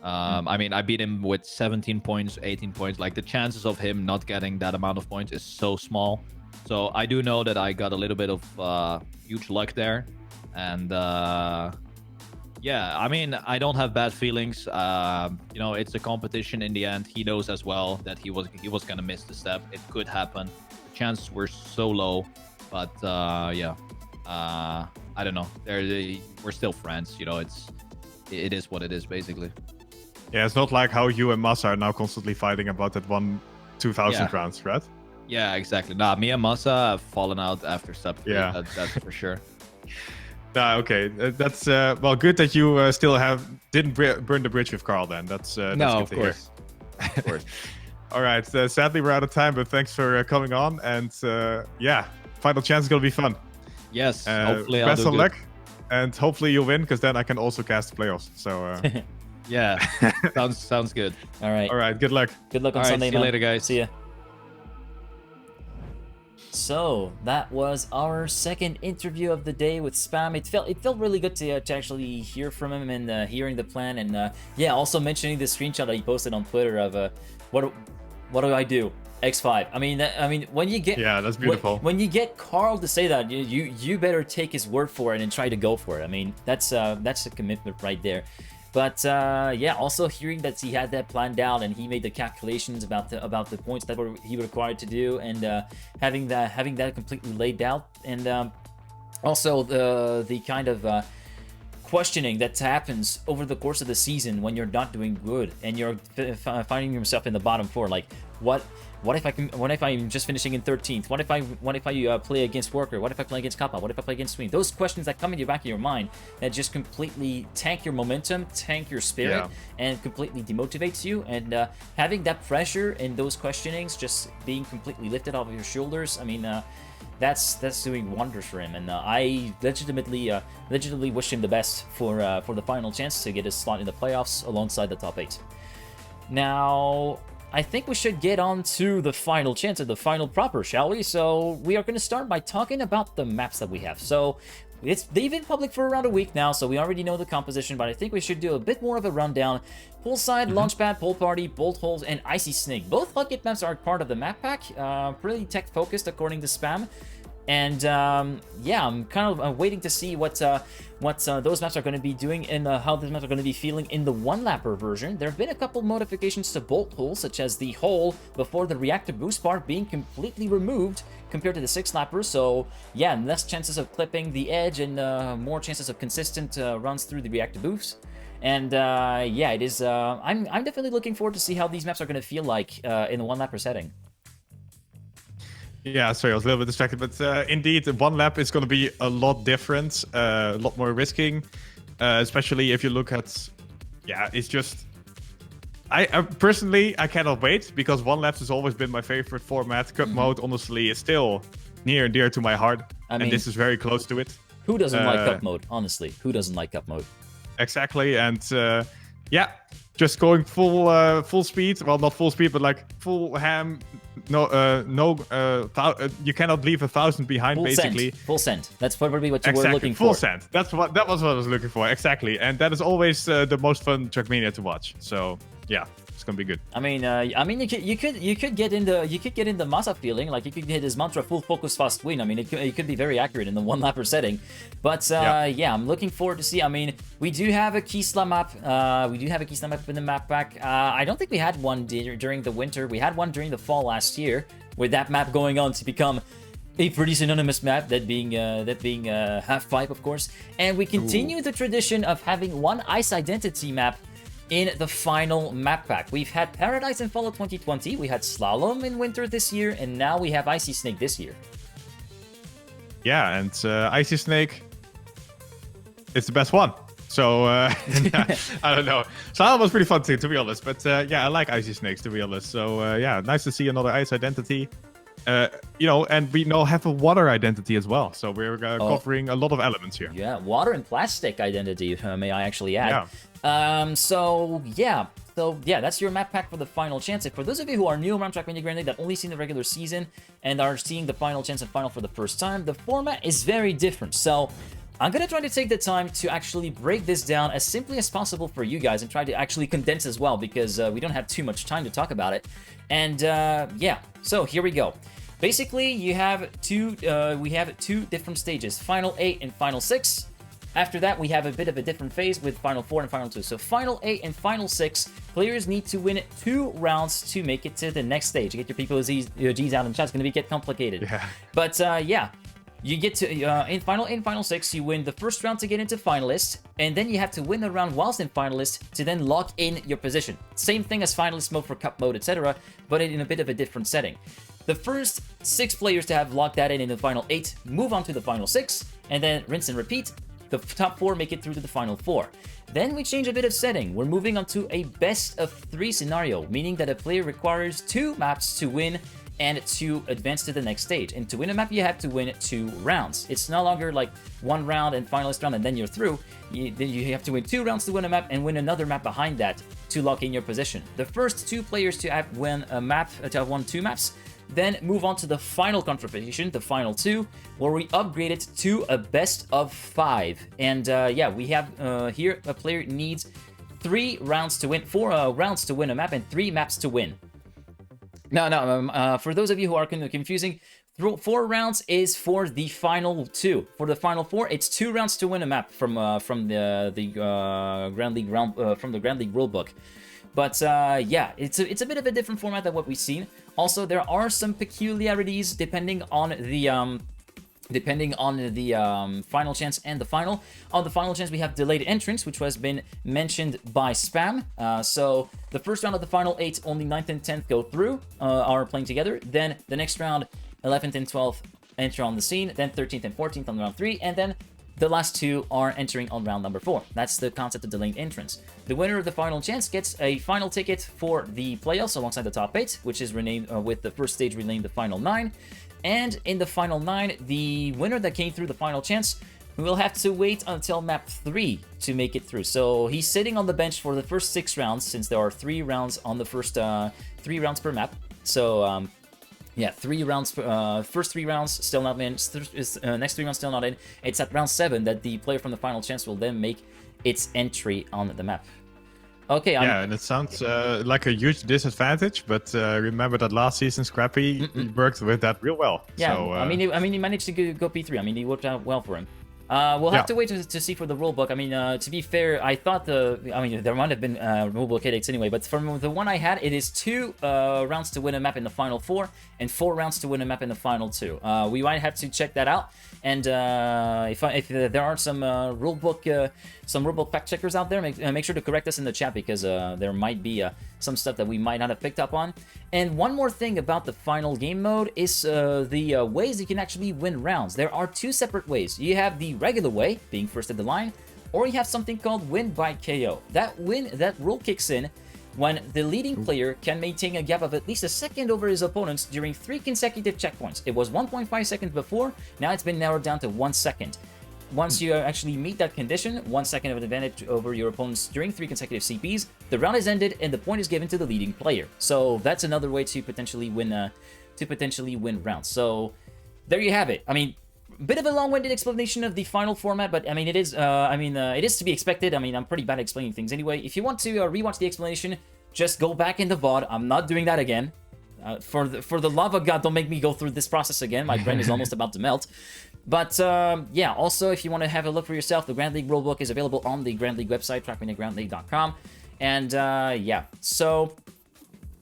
I mean, I beat him with 17 points, 18 points. Like, the chances of him not getting that amount of points is so small. So I do know that I got a little bit of huge luck there. And yeah, I mean, I don't have bad feelings. You know, it's a competition in the end. He knows as well that he was gonna miss the step. It could happen. The chances were so low, but yeah, I don't know. We're still friends. You know, it is what it is, basically.
Yeah, it's not like how you and Massa are now constantly fighting about that 2000 rounds, right?
Yeah, exactly. Nah, me and Massa have fallen out after step 3. That's for sure.
Okay. That's well, good that you still didn't burn the bridge with Carl. Then that's
No,
good
of
to hear.
course. Of course.
All right. Sadly, we're out of time, but thanks for coming on. And yeah, final chance is gonna be fun.
Yes. Hopefully, I'll
best
do
of
good.
luck, and hopefully you'll win, because then I can also cast the playoffs. So
Yeah. sounds good.
All right.
all right. Good luck.
Good luck on
All right,
Sunday,
see you
man.
later, guys.
See ya. So that was our second interview of the day with Spam. It felt really good to actually hear from him and hearing the plan, and yeah, also mentioning the screenshot that he posted on Twitter of what do I do? X5. I mean when you get
that's beautiful.
When you get Carl to say that, you better take his word for it and try to go for it. I mean that's a commitment right there. But yeah, also hearing that he had that planned out and he made the calculations about the points that he would require to do, and having that completely laid out, and also the kind of questioning that happens over the course of the season when you're not doing good and you're finding yourself in the bottom four. Like what if I'm just finishing in 13th? What if I play against Worker? What if I play against Kappa? What if I play against Swing? Those questions that come in the back of your mind that just completely tank your momentum, tank your spirit, and completely demotivates you. And having that pressure and those questionings just being completely lifted off of your shoulders, I mean, that's doing wonders for him. And I legitimately wish him the best for the final chance to get his slot in the playoffs alongside the top 8. Now, I think we should get on to the final chance of the final proper, shall we? So we are going to start by talking about the maps that we have. So they've been public for around a week now, so we already know the composition, but I think we should do a bit more of a rundown. Poolside, Launchpad, Pole Party, Bolt Holes, and Icy Snake. Both Hotgate maps are part of the map pack, pretty tech-focused according to Spam. And yeah, I'm kind of waiting to see what those maps are going to be doing and how those maps are going to be feeling in the one-lapper version. There have been a couple modifications to Bolt Holes, such as the hole before the reactor boost part being completely removed compared to the 6-lapper. So yeah, less chances of clipping the edge and more chances of consistent runs through the reactor boost. And yeah, it is. I'm definitely looking forward to see how these maps are going to feel like in the one-lapper setting.
Yeah, sorry, I was a little bit distracted, but indeed, one lap is going to be a lot different, a lot more risking, especially if you look at, yeah, it's just, I personally, I cannot wait, because one lap has always been my favorite format. Cup mode, honestly, is still near and dear to my heart, and this is very close to it.
Who doesn't like Cup mode, honestly? Who doesn't like Cup mode?
Exactly, and yeah, just going full speed. Well, not full speed, but like full ham. No, you cannot leave 1,000 behind,
full
basically.
Full send. That's probably what you were looking for.
Full send. That was what I was looking for, exactly. And that is always the most fun Trackmania to watch. So yeah, it's gonna be good.
I mean, you could get in the Masa feeling, like you could hit his mantra full focus fast win. I mean, it could be very accurate in the one-lapper setting, but yeah, I'm looking forward to see. I mean, we do have a Kisla map. We do have a Kisla map in the map pack. I don't think we had one during the winter. We had one during the fall last year, with that map going on to become a pretty synonymous map, that being half pipe, of course. And we continue the tradition of having one ice identity map in the final map pack. We've had Paradise in fall of 2020, we had Slalom in winter this year, and now we have Icy Snake this year.
Yeah, and Icy Snake, it's the best one. So, I don't know. Slalom was pretty fun too, to be honest. But yeah, I like Icy Snakes, to be honest. So yeah, nice to see another ice identity. You know, and we now have a water identity as well. So we're covering a lot of elements here.
Yeah, water and plastic identity, may I actually add.
Yeah.
So yeah, that's your map pack for the final chance. And for those of you who are new around Trackmania Grand League that only seen the regular season and are seeing the final chance and final for the first time, the format is very different. So I'm gonna try to take the time to actually break this down as simply as possible for you guys and try to actually condense as well, because we don't have too much time to talk about it. And yeah, so here we go. Basically, we have two different stages, Final 8 and Final 6. After that, we have a bit of a different phase with Final 4 and Final 2. So Final 8 and Final 6, players need to win 2 rounds to make it to the next stage. Get your people's G's out in chat. It's going to get complicated.
Yeah.
But yeah, you get to, in Final 8 and Final 6, you win the first round to get into Finalist, and then you have to win the round whilst in Finalist to then lock in your position. Same thing as Finalist mode for Cup mode, etc., but in a bit of a different setting. The first 6 players to have locked that in the Final 8 move on to the Final 6, and then rinse and repeat. The top 4 make it through to the final 4. Then we change a bit of setting. We're moving on to a best of 3 scenario, meaning that a player requires 2 maps to win and to advance to the next stage. And to win a map, you have to win 2 rounds. It's no longer like 1 round and finalist round and then you're through. Then you have to win 2 rounds to win a map and win another map behind that to lock in your position. The first 2 players to have won a map, to have won 2 maps, then move on to the final confrontation, the final 2, where we upgrade it to a best of 5. And yeah, we have here a player needs 3 rounds to win, 4 rounds to win a map and 3 maps to win. No, for those of you who are confusing, 4 rounds is for the final 2. For the final 4, it's 2 rounds to win a map from the Grand League rulebook. But yeah, it's a bit of a different format than what we've seen. Also, there are some peculiarities depending on the final chance and the final. On the final chance, we have delayed entrance, which has been mentioned by Spam. So the first round of the final 8, only 9th and 10th go through, are playing together. Then the next round, 11th and 12th enter on the scene. Then 13th and 14th on round 3. And then the last 2 are entering on round number 4. That's the concept of delayed entrance. The winner of the final chance gets a final ticket for the playoffs alongside the top 8, which is renamed with the first stage renamed the final 9. And in the final 9, the winner that came through the final chance will have to wait until map 3 to make it through. So he's sitting on the bench for the first 6 rounds, since there are 3 rounds on the first 3 rounds per map. So yeah, 3 rounds, first 3 rounds still not in, next 3 rounds still not in. It's at round 7 that the player from the final chance will then make its entry on the map. Okay.
Yeah, and it sounds like a huge disadvantage, but remember that last season Scrappy worked with that real well.
Yeah,
so,
I mean, he managed to go P3. I mean, he worked out well for him. We'll have to wait to see for the rulebook. I mean, to be fair, I thought there might have been rulebook headaches anyway, but from the one I had, it is 2 rounds to win a map in the final 4 and 4 rounds to win a map in the final 2. We might have to check that out. And if there are some rulebook fact checkers out there, make sure to correct us in the chat, because there might be some stuff that we might not have picked up on. And one more thing about the final game mode is the ways you can actually win rounds. There are 2 separate ways. You have the regular way, being first at the line, or you have something called win by KO. That rule kicks in when the leading player can maintain a gap of at least a second over his opponents during 3 consecutive checkpoints. It was 1.5 seconds before, now it's been narrowed down to 1 second. Once you actually meet that condition, 1 second of an advantage over your opponents during 3 consecutive CPs, the round is ended and the point is given to the leading player. So that's another way to potentially win rounds. So there you have it. I mean, bit of a long-winded explanation of the final format, but I mean, it is to be expected. I mean, I'm pretty bad at explaining things anyway. If you want to rewatch the explanation, just go back in the VOD. I'm not doing that again. For the love of God, don't make me go through this process again. My brain is almost about to melt. But yeah, also, if you want to have a look for yourself, the Grand League rulebook is available on the Grand League website, trackmaniagrandleague.com. And yeah, so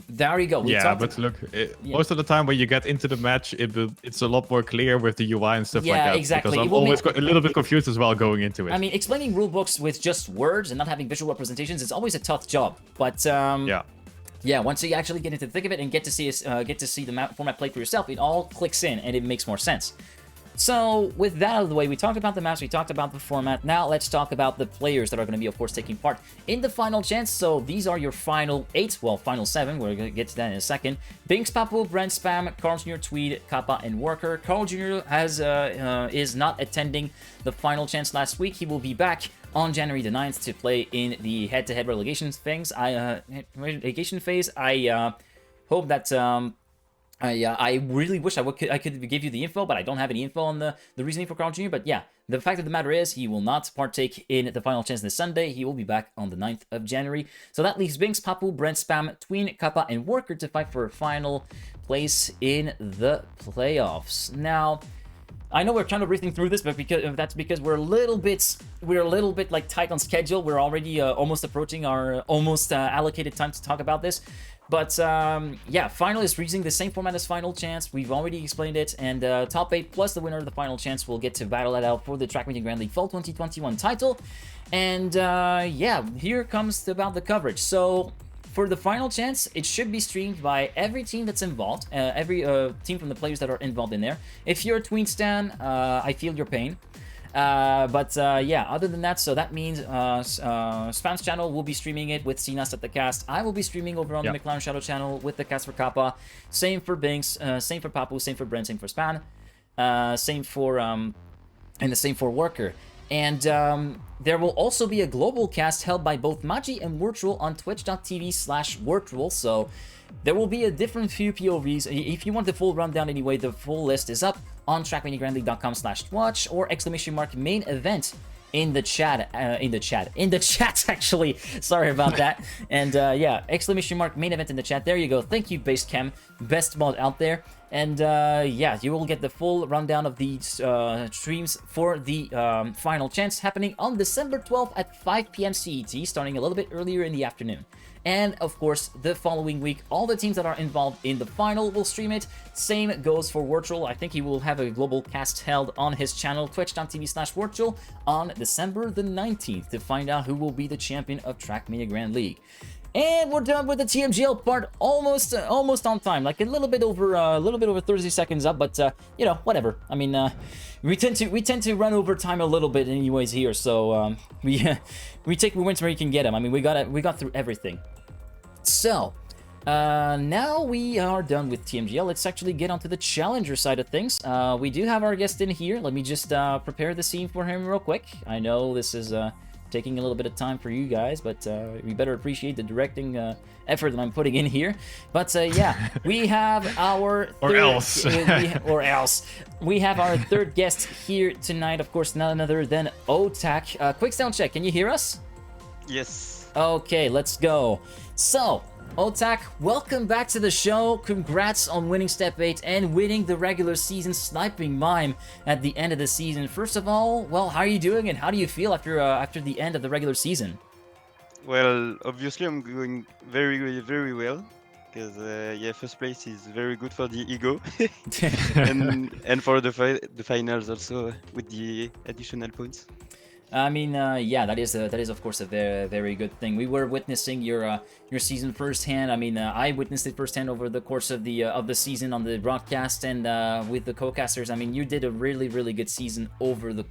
there you go.
But look, most of the time when you get into the match, it's a lot more clear with the UI and stuff like that.
Yeah, exactly.
Because I'm always a little bit confused as well going into it.
I mean, explaining rulebooks with just words and not having visual representations is always a tough job. But yeah, once you actually get into the thick of it and get to see the format played for yourself, it all clicks in and it makes more sense. So with that out of the way, we talked about the maps, we talked about the format. Now let's talk about the players that are going to be, of course, taking part in the final chance. So these are your final 8, well, final 7. We're going to get to that in a second. Binks, Papu, Brent, Spam, Carl Jr., Tweed, Kappa, and Worker. Carl Jr. is not attending the final chance last week. He will be back on January the 9th to play in the head-to-head relegation phase. I hope that... I really wish I could give you the info, but I don't have any info on the reasoning for Carl Jr. But yeah, the fact of the matter is he will not partake in the final chance this Sunday. He will be back on the 9th of January. So that leaves Binks, Papu, Brent, Spam, Tween, Kappa, and Worker to fight for a final place in the playoffs. Now, I know we're trying to breathing through this, but that's because we're a little bit like tight on schedule. We're already almost approaching our allocated time to talk about this. But yeah, final is using the same format as Final Chance. We've already explained it, and top 8 plus the winner of the Final Chance will get to battle that out for the Trackmania Grand League Fall 2021 title. And yeah, here comes about the coverage. So for the Final Chance, it should be streamed by every team that's involved, every team from the players that are involved in there. If you're a Tween stan, I feel your pain. Yeah, other than that, so that means Spam's channel will be streaming it with Sinas at the cast. I will be streaming over on the McLaren Shadow channel with the cast for Kappa. Same for Binks, same for Papu, same for Brent, same for Span, same for and the same for Worker. And there will also be a global cast held by both Magi and Wurtrul on twitch.tv/Wurtrul. So there will be a different few POVs. If you want the full rundown anyway, the full list is up on trackmaniagrandleague.com/watch or !main event in the chat, in the chat actually. Sorry about that. And yeah, !main event in the chat. There you go. Thank you, Basecam, best mod out there. And yeah, you will get the full rundown of these streams for the final chance happening on December 12th at 5 PM CET, starting a little bit earlier in the afternoon. And of course, the following week, all the teams that are involved in the final will stream it. Same goes for Wurtrul. I think he will have a global cast held on his channel, twitch.tv/Wurtrul, on December the 19th to find out who will be the champion of Trackmania Grand League. And we're done with the TMGL part, almost on time, like a little bit over 30 seconds up, but you know, whatever. I mean, we tend to run over time a little bit anyways here, so we take wins where you can get them. I mean, we got through everything. So now we are done with TMGL. Let's actually get onto the challenger side of things. We do have our guest in here. Let me just prepare the scene for him real quick. I know this is taking a little bit of time for you guys, but we better appreciate the directing effort that I'm putting in here. But yeah, we have our we have our third guest here tonight. Of course, none other than Otak. Quick sound check. Can you hear us?
Yes.
Okay, let's go. So, Otak, welcome back to the show. Congrats on winning Step 8 and winning the regular season sniping mime at the end of the season. First of all, well, how are you doing and how do you feel after the end of the regular season?
Well, obviously I'm going very, very well. Because yeah, first place is very good for the ego, and for the finals also with the additional points.
I mean, yeah, that is of course a very, very good thing. We were witnessing your season firsthand. I mean, I witnessed it firsthand over the course of the season on the broadcast and with the co-casters. I mean, you did a really, really good season over the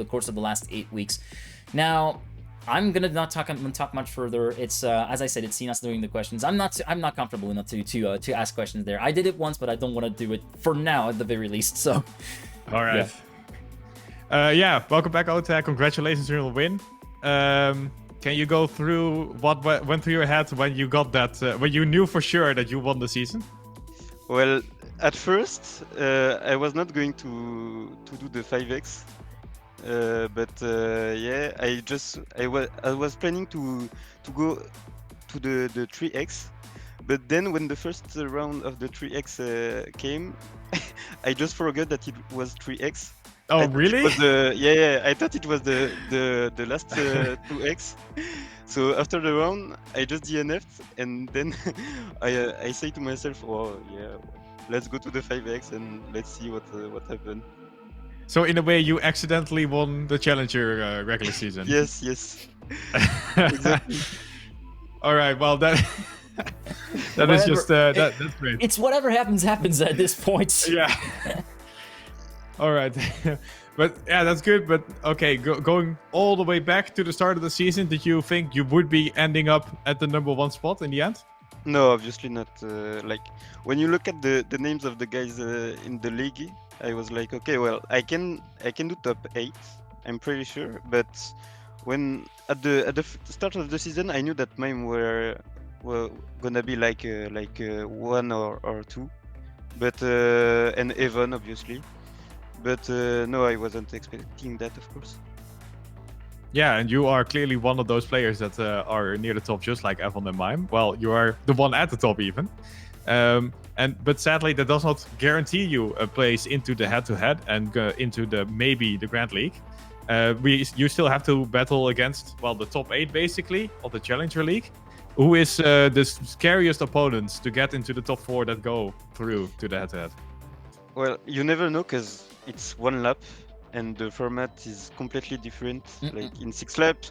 course of the last 8 weeks. Now, I'm gonna not talk much further. It's as I said, it's Sinas doing the questions. I'm not comfortable enough to ask questions there. I did it once, but I don't want to do it for now at the very least. So,
all right. Yeah, welcome back, Otak. Congratulations on your win. Can you go through what went through your head when you got that? When you knew for sure that you won the season?
Well, at first, I was not going to do the 5x, but yeah, I was planning to go to the 3x, but then when the first round of the 3x came, I just forgot that it was 3x.
Oh, really?
Yeah, I thought it was the last 2x. So after the round, I just DNF'd, and then I say to myself, "Oh yeah, let's go to the 5x and let's see what happened."
So in a way, you accidentally won the Challenger regular season.
Yes. Exactly.
All right. Well, that is just that's great.
It's whatever happens at this point.
Yeah. All right, but yeah, that's good. But okay, going all the way back to the start of the season, did you think you would be ending up at the #1 spot in the end?
No, obviously not. Like when you look at the names of the guys in the league, I was like, okay, well, I can do top 8. I'm pretty sure. But when at the start of the season, I knew that mine were gonna be like 1 or 2, but and Evan obviously. But no, I wasn't expecting that, of course.
Yeah, and you are clearly one of those players that are near the top, just like Evan and Mime. Well, you are the one at the top even. But sadly, that does not guarantee you a place into the head-to-head and into maybe the Grand League. You still have to battle against, well, the top 8 basically of the Challenger League. Who is the scariest opponents to get into the top 4 that go through to the head-to-head?
Well, you never know because it's 1 lap and the format is completely different. Like in 6 laps,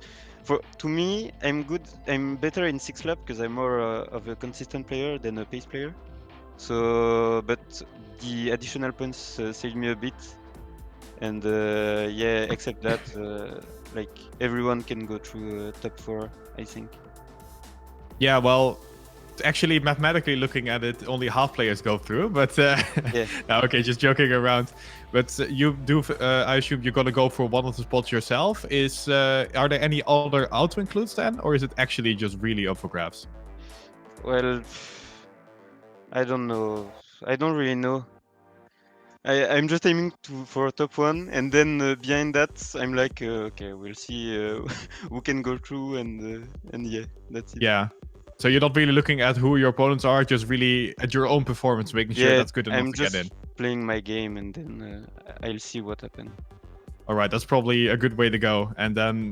to me, I'm better in 6 laps because I'm more of a consistent player than a pace player. So, but the additional points saved me a bit. and yeah, except that, like everyone can go through top 4, I think.
Yeah, well, actually, mathematically looking at it, only half players go through. But
Yeah.
no, okay, just joking around. But you do, I assume you're gonna go for one of the spots yourself. Are there any other auto includes then, or is it actually just really up for grabs?
Well, I don't know. I don't really know. I'm just aiming for top 1, and then behind that, I'm like, okay, we'll see who can go through, and yeah, that's it.
Yeah. So you're not really looking at who your opponents are, just really at your own performance, making sure that's good enough
I'm
to get in.
just playing my game, and then I'll see what happens.
All right, that's probably a good way to go. And then,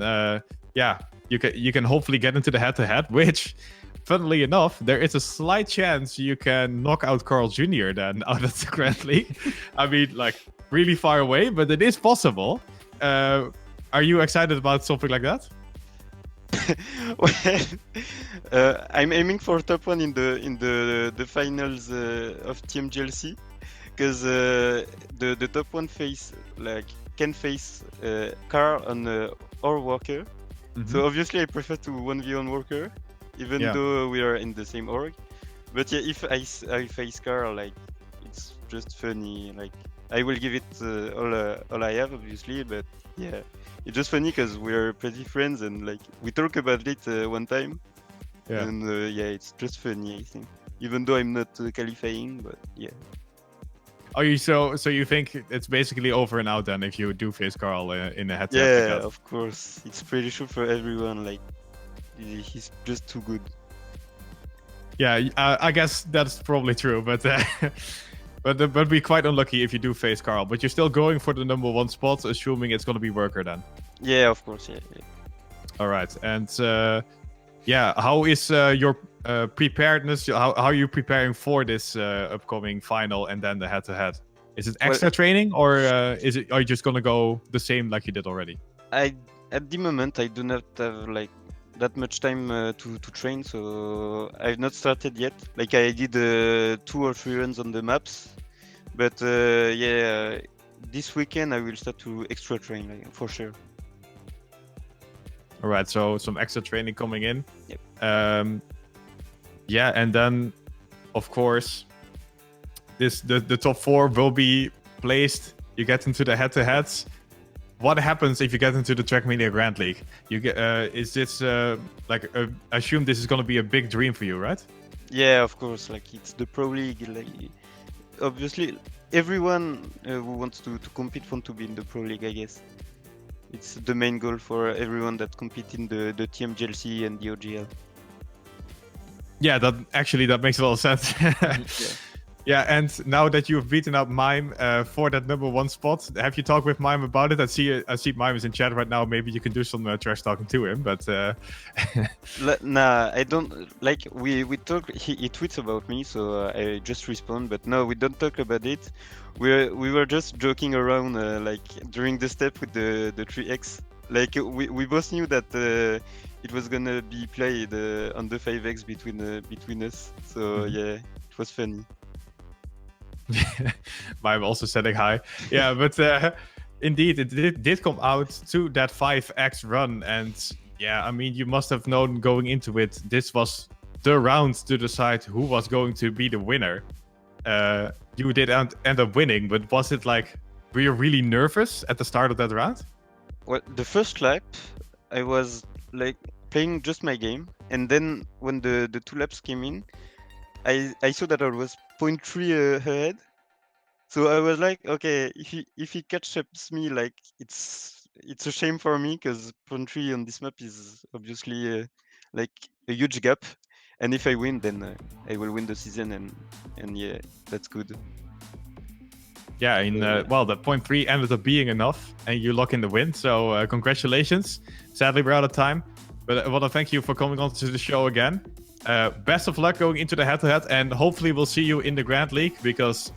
yeah, you can hopefully get into the head-to-head, which, funnily enough, there is a slight chance you can knock out Carl Jr. then out of the Grand League. I mean, like, really far away, but it is possible. Are you excited about something like that?
Well, I'm aiming for top 1 in the finals of TMGLC, because the top 1 can face Carl or Walker. So obviously I prefer to 1v1 Walker, even though we are in the same org. But yeah, if I face Carl, like, it's just funny. Like, I will give it all I have, obviously, but yeah, it's just funny because we're pretty friends, and like we talk about it one time, and yeah, it's just funny, I think. Even though I'm not qualifying, but yeah.
Oh, so you think it's basically over and out then if you do face Carl in a head-to-head?
Yeah, of course. It's pretty sure for everyone. Like, he's just too good.
Yeah, I guess that's probably true, but but be quite unlucky if you do face Carl. But you're still going for the number 1 spot, assuming it's going to be Worker then.
Yeah, of course. Yeah.
All right, and yeah, how is your preparedness? How are you preparing for this upcoming final and then the head-to-head? Is it extra training, or are you just gonna go the same like you did already?
At the moment I do not have like that much time to train, so I've not started yet. Like, I did 2 or 3 runs on the maps, but yeah, this weekend I will start to extra train, like, for sure.
All right, so some extra training coming in.
Yep.
Yeah, and then, of course, the top 4 will be placed. You get into the head-to-heads. What happens if you get into the Trackmania Grand League? You get is this like I assume this is going to be a big dream for you, right?
Yeah, of course. Like, it's the Pro League. Like, obviously, everyone who wants to compete wants to be in the Pro League, I guess. It's the main goal for everyone that compete in the TMGLC and the OGL.
Yeah, that makes a lot of sense. Yeah, and now that you've beaten up Mime for that number 1 spot, have you talked with Mime about it? I see Mime is in chat right now. Maybe you can do some trash talking to him, but
nah, I don't. Like, we talk. He tweets about me, so I just respond. But no, we don't talk about it. We were just joking around, like, during the step with the 3x. Like, we both knew that it was gonna be played on the 5x between us. So yeah, it was funny.
Mime also saying hi. Yeah, but indeed, it did come out to that 5x run, and yeah, I mean, you must have known going into it, this was the round to decide who was going to be the winner. You did end up winning, but was it like, were you really nervous at the start of that round?
Well, the first lap, I was like playing just my game, and then when the 2 laps came in, I saw that I was 0.3 ahead, so I was like, okay, if he catches me, like, it's a shame for me, because 0.3 on this map is obviously like a huge gap, and if I win, then I will win the season, and yeah, that's good.
Yeah, well, the 0.3 ended up being enough, and you lock in the win, so congratulations. Sadly, we're out of time, but I want to thank you for coming on to the show again. Best of luck going into the head-to-head, and hopefully we'll see you in the Grand League, because,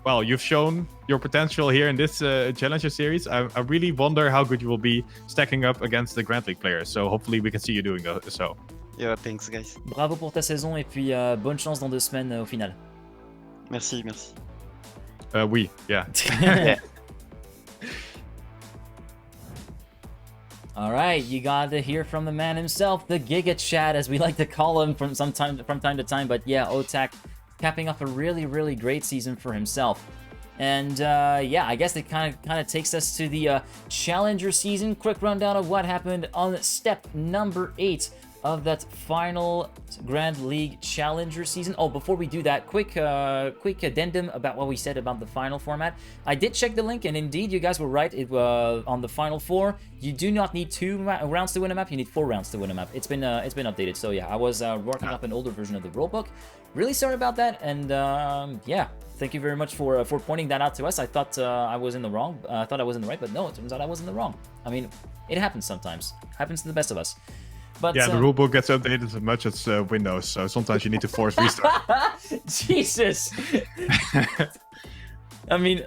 well, you've shown your potential here in this Challenger Series. I really wonder how good you will be stacking up against the Grand League players, so hopefully we can see you doing so.
Yeah, thanks, guys.
Bravo pour ta saison, et puis bonne chance dans 2 semaines au final.
Merci.
Oui, yeah.
Yeah.
All right, you got to hear from the man himself, the Giga Chad, as we like to call him from time to time. But yeah, Otak capping off a really great season for himself. And yeah, I guess it kind of takes us to the Challenger season. Quick rundown of what happened on step number 8 of that final Grand League Challenger season. Oh, before we do that, quick addendum about what we said about the final format. I did check the link, and indeed, you guys were right. It on the final 4, you do not need 2 rounds to win a map. You need 4 rounds to win a map. It's been updated. So yeah, I was working up an older version of the rulebook. Really sorry about that, and yeah. Thank you very much for pointing that out to us. I thought I was in the wrong. I thought I was in the right, but no, it turns out I was in the wrong. I mean, it happens sometimes. Happens to the best of us. But
yeah, the rulebook gets updated as much as Windows, so sometimes you need to force restart.
Jesus. I mean,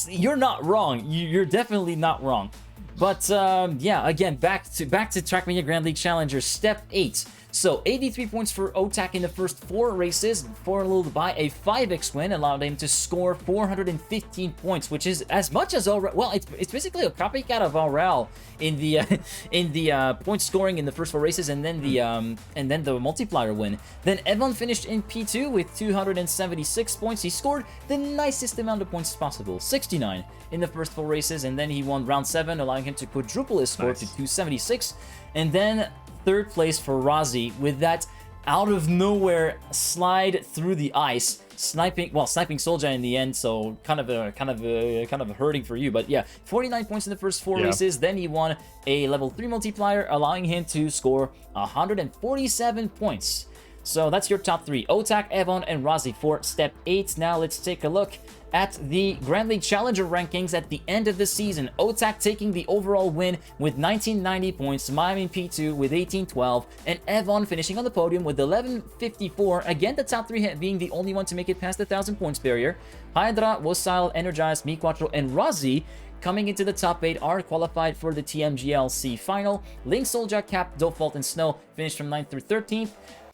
you're not wrong. You're definitely not wrong. But yeah, again, back to Trackmania Grand League Challenger, Step 8. So 83 points for Otak in the first 4 races, followed by a 5x win, allowed him to score 415 points, which is as much as Aurel. Well, it's basically a copycat of Aurel in the point scoring in the first 4 races, and then the multiplier win. Then Evan finished in P2 with 276 points. He scored the nicest amount of points possible, 69 in the first 4 races, and then he won round 7, allowing him to quadruple his score to 276, and then 3rd place for Razi with that out of nowhere slide through the ice, sniping Soldier in the end, so kind of hurting for you, but yeah, 49 points in the first 4 races. Then he won a level 3 multiplier, allowing him to score 147 points. So that's your top 3, Otak, Evan, and Razi for Step 8. Now let's take a look at the Grand League Challenger rankings at the end of the season. Otak taking the overall win with 1990 points, Miami P2 with 1812, and Evan finishing on the podium with 1154. Again, the top 3 being the only one to make it past the 1,000 points barrier. Hydra, Wasile, Energized, Mi4, and Razi coming into the top 8 are qualified for the TMGL final. Link, Soldier, Cap, Default, and Snow finished from 9th through 13th.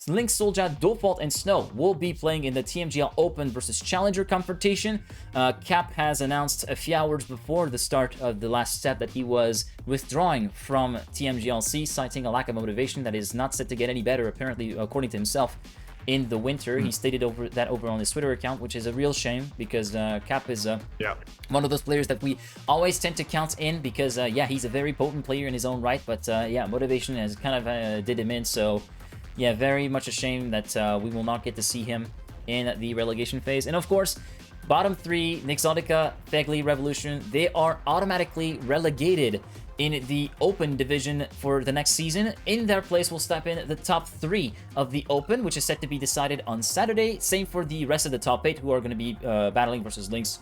Link, Soldier, Default, and Snow will be playing in the TMGL Open versus Challenger competition. Cap has announced a few hours before the start of the last step that he was withdrawing from TMGLC, citing a lack of motivation that is not set to get any better, apparently, according to himself, in the winter. He stated over on his Twitter account, which is a real shame, because Cap is one of those players that we always tend to count in, because yeah, he's a very potent player in his own right, but yeah, motivation has kind of did him in, so yeah, very much a shame that we will not get to see him in the relegation phase. And of course, bottom 3, Nixotica, Fegli, Revolution, they are automatically relegated in the Open division for the next season. In their place will step in the top 3 of the Open, which is set to be decided on Saturday. Same for the rest of the top 8, who are going to be battling versus Lynx,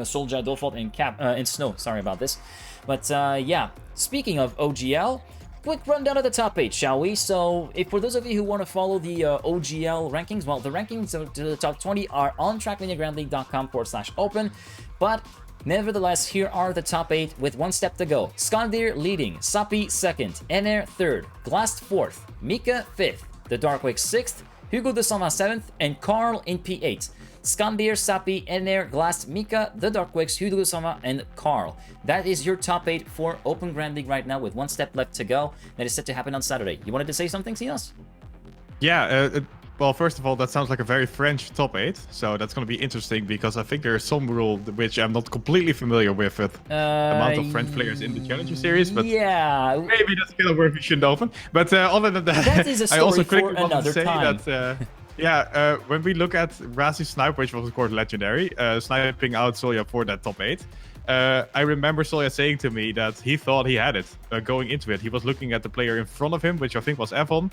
Soldier, Default, and Cap, and Snow. Sorry about this. But yeah, speaking of OGL, quick rundown of the top 8, shall we? So, for those of you who want to follow the OGL rankings, well, the rankings to the top 20 are on trackmaniagrandleague.com/open, but nevertheless, here are the top 8 with 1 step to go. Skandir leading, Sapi 2nd, Ener 3rd, Glast 4th, Mika 5th, The Darkwake 6th, Hugo de Sama 7th, and Carl in P8. Skandir, Sapi, Ener, Glast, Mika, The Darkwakes, Hugo de Sama, and Carl. That is your top 8 for Open Grand League right now, with 1 step left to go. That is set to happen on Saturday. You wanted to say something, Sinas?
Yeah, well, first of all, that sounds like a very French top 8, so that's going to be interesting, because I think there's some rule which I'm not completely familiar with the amount of French players in the Challenger series, but
yeah,
maybe that's kind of where we shouldn't open. But other than that,
is a story
I also
for
quickly want to say
time.
that yeah, when we look at Razi's snipe, which was of course legendary, sniping out Solja for that top 8, I remember Solja saying to me that he thought he had it going into it. He was looking at the player in front of him, which I think was Evan,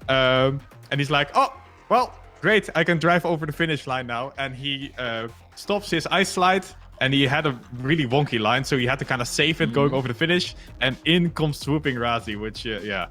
and he's like, oh, well, great, I can drive over the finish line now. And he stops his ice slide, and he had a really wonky line, so he had to kind of save it going over the finish, and in comes swooping Razi, which, yeah,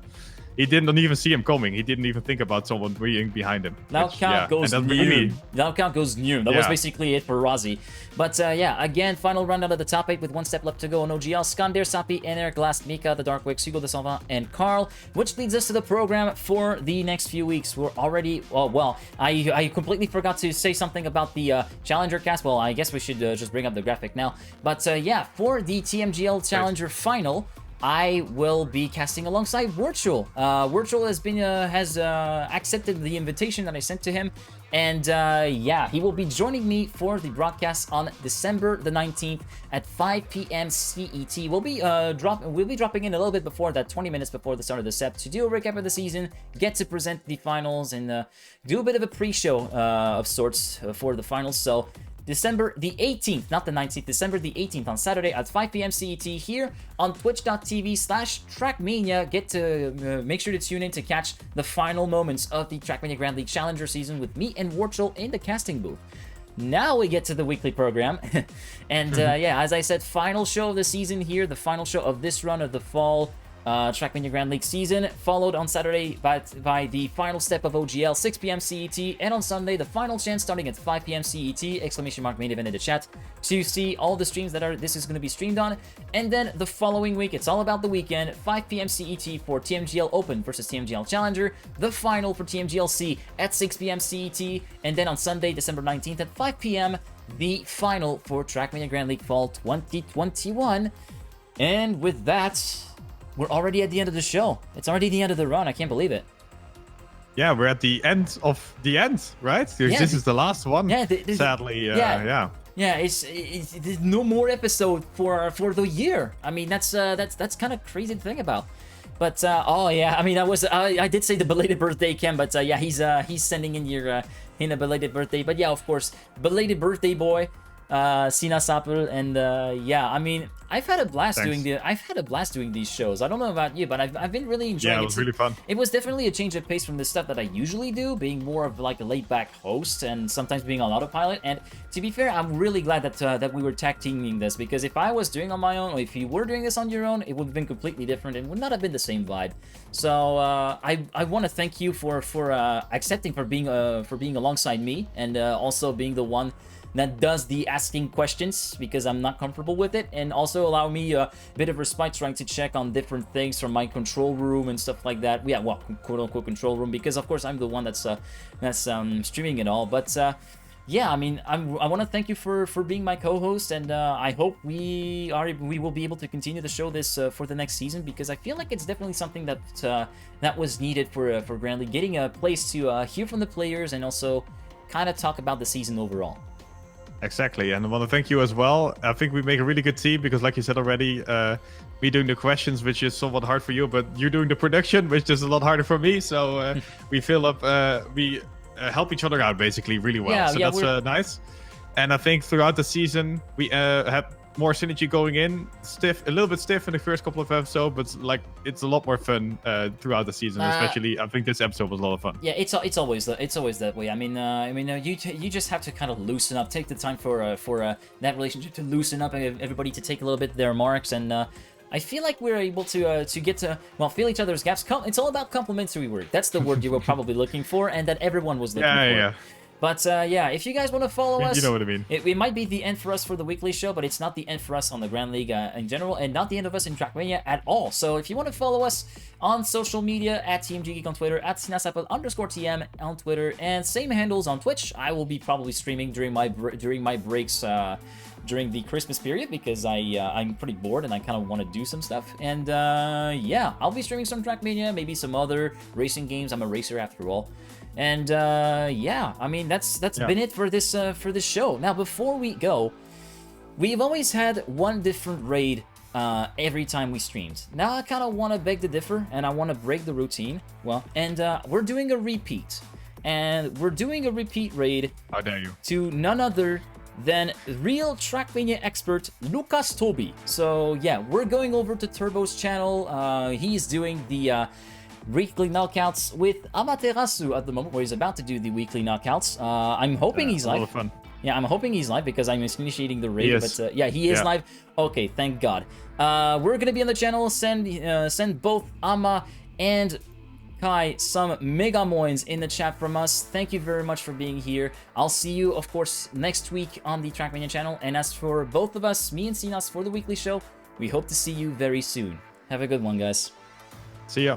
he didn't even see him coming. He didn't even think about someone being behind him.
Now count goes new.
Really...
Now count goes new. That was basically it for Razi. But yeah, again, final rundown of the top 8 with 1 step left to go on OGL. Skandir, Sapi, Ener, Glast, Mika, The Darkwake, Hugo de Sama, and Carl, which leads us to the program for the next few weeks. We're already, well, I completely forgot to say something about the Challenger cast. Well, I guess we should just bring up the graphic now. But yeah, for the TMGL Challenger final, I will be casting alongside Virtual. Virtual has accepted the invitation that I sent to him, and yeah, he will be joining me for the broadcast on December the 19th at 5 PM CET. We'll be dropping in a little bit before that, 20 minutes before the start of the SEP, to do a recap of the season, get to present the finals, and do a bit of a pre-show of sorts for the finals. So December the 18th, not the 19th, December the 18th on Saturday at 5 PM CET here on twitch.tv/Trackmania. Get to make sure to tune in to catch the final moments of the Trackmania Grand League Challenger season with me and Warchel in the casting booth. Now we get to the weekly program. And yeah, as I said, final show of the season here, the final show of this run of the fall Trackmania Grand League season, followed on Saturday by the final step of OGL, 6 PM CET, and on Sunday, the final chance starting at 5 PM CET, !main event in the chat, to see all the streams that this is going to be streamed on. And then the following week, it's all about the weekend, 5 PM CET for TMGL Open versus TMGL Challenger, the final for TMGLC at 6 PM CET, and then on Sunday, December 19th at 5 PM, the final for Trackmania Grand League Fall 2021. And with that, we're already at the end of the show. It's already the end of the run. I can't believe it.
Yeah, we're at the end of the end, right? This is the last one. Yeah, sadly. Yeah.
It's no more episode for the year. I mean, that's kind of crazy to think about. But oh yeah, I mean, I did say the belated birthday, Ken, but yeah, he's sending in your in a belated birthday. But yeah, of course, belated birthday boy, SinasAppel, and yeah, I mean, I've had a blast doing these shows. I don't know about you, but I've been really enjoying it.
Yeah, it was really fun.
It was definitely a change of pace from the stuff that I usually do, being more of like a laid-back host and sometimes being on autopilot. And to be fair, I'm really glad that we were tag teaming this, because if I was doing on my own, or if you were doing this on your own, it would have been completely different and would not have been the same vibe. So I want to thank you for accepting, for being alongside me, and also being the one that does the asking questions, because I'm not comfortable with it, and also allow me a bit of respite trying to check on different things from my control room and stuff like that. Yeah, well, quote-unquote control room, because of course I'm the one that's streaming it all. But yeah, I mean, I want to thank you for being my co-host, and I hope we will be able to continue the show for the next season, because I feel like it's definitely something that was needed for Grand League, getting a place to hear from the players and also kind of talk about the season overall.
Exactly, and I want to thank you as well. I think we make a really good team, because like you said already, me doing the questions, which is somewhat hard for you, but you doing the production, which is a lot harder for me. So we fill up, we help each other out basically really well. So that's nice. And I think throughout the season, we had more synergy going in, a little bit stiff in the first couple of episodes, but like it's a lot more fun throughout the season. Especially, I think this episode was a lot of fun.
Yeah, it's always that way. I mean, you just have to kind of loosen up, take the time for that relationship to loosen up, and everybody to take a little bit their marks, and I feel like we're able to get to fill each other's gaps. It's all about complementary work. That's the word you were probably looking for, and that everyone was looking for. Yeah. But yeah, if you guys want to follow us,
you know what I mean.
It might be the end for us for the weekly show, but it's not the end for us on the Grand League in general, and not the end of us in Trackmania at all. So if you want to follow us on social media, at TMGeek on Twitter, at SinasAppel_TM on Twitter, and same handles on Twitch. I will be probably streaming during my breaks during the Christmas period, because I'm pretty bored and I kind of want to do some stuff. And yeah, I'll be streaming some Trackmania, maybe some other racing games. I'm a racer after all. And yeah, I mean, that's been it for this show. Now, before we go, we've always had one different raid every time we streamed. Now I kind of want to beg to differ, and I want to break the routine. Well, and we're doing a repeat, and we're doing a repeat raid.
How dare you?
To none other than real Trackmania expert Lucas Toby. So yeah, we're going over to Turbo's channel. He's doing the weekly knockouts with Amaterasu at the moment, where he's about to do the weekly knockouts. I'm hoping he's live.
A lot of fun.
Yeah, I'm hoping he's live, because I'm initiating the raid. But yeah, he is live. Okay, thank God. We're gonna be on the channel. Send both Ama and Kai some mega moins in the chat from us. Thank you very much for being here. I'll see you, of course, next week on the Trackmania channel. And as for both of us, me and Sinas, for the weekly show, we hope to see you very soon. Have a good one, guys.
See ya.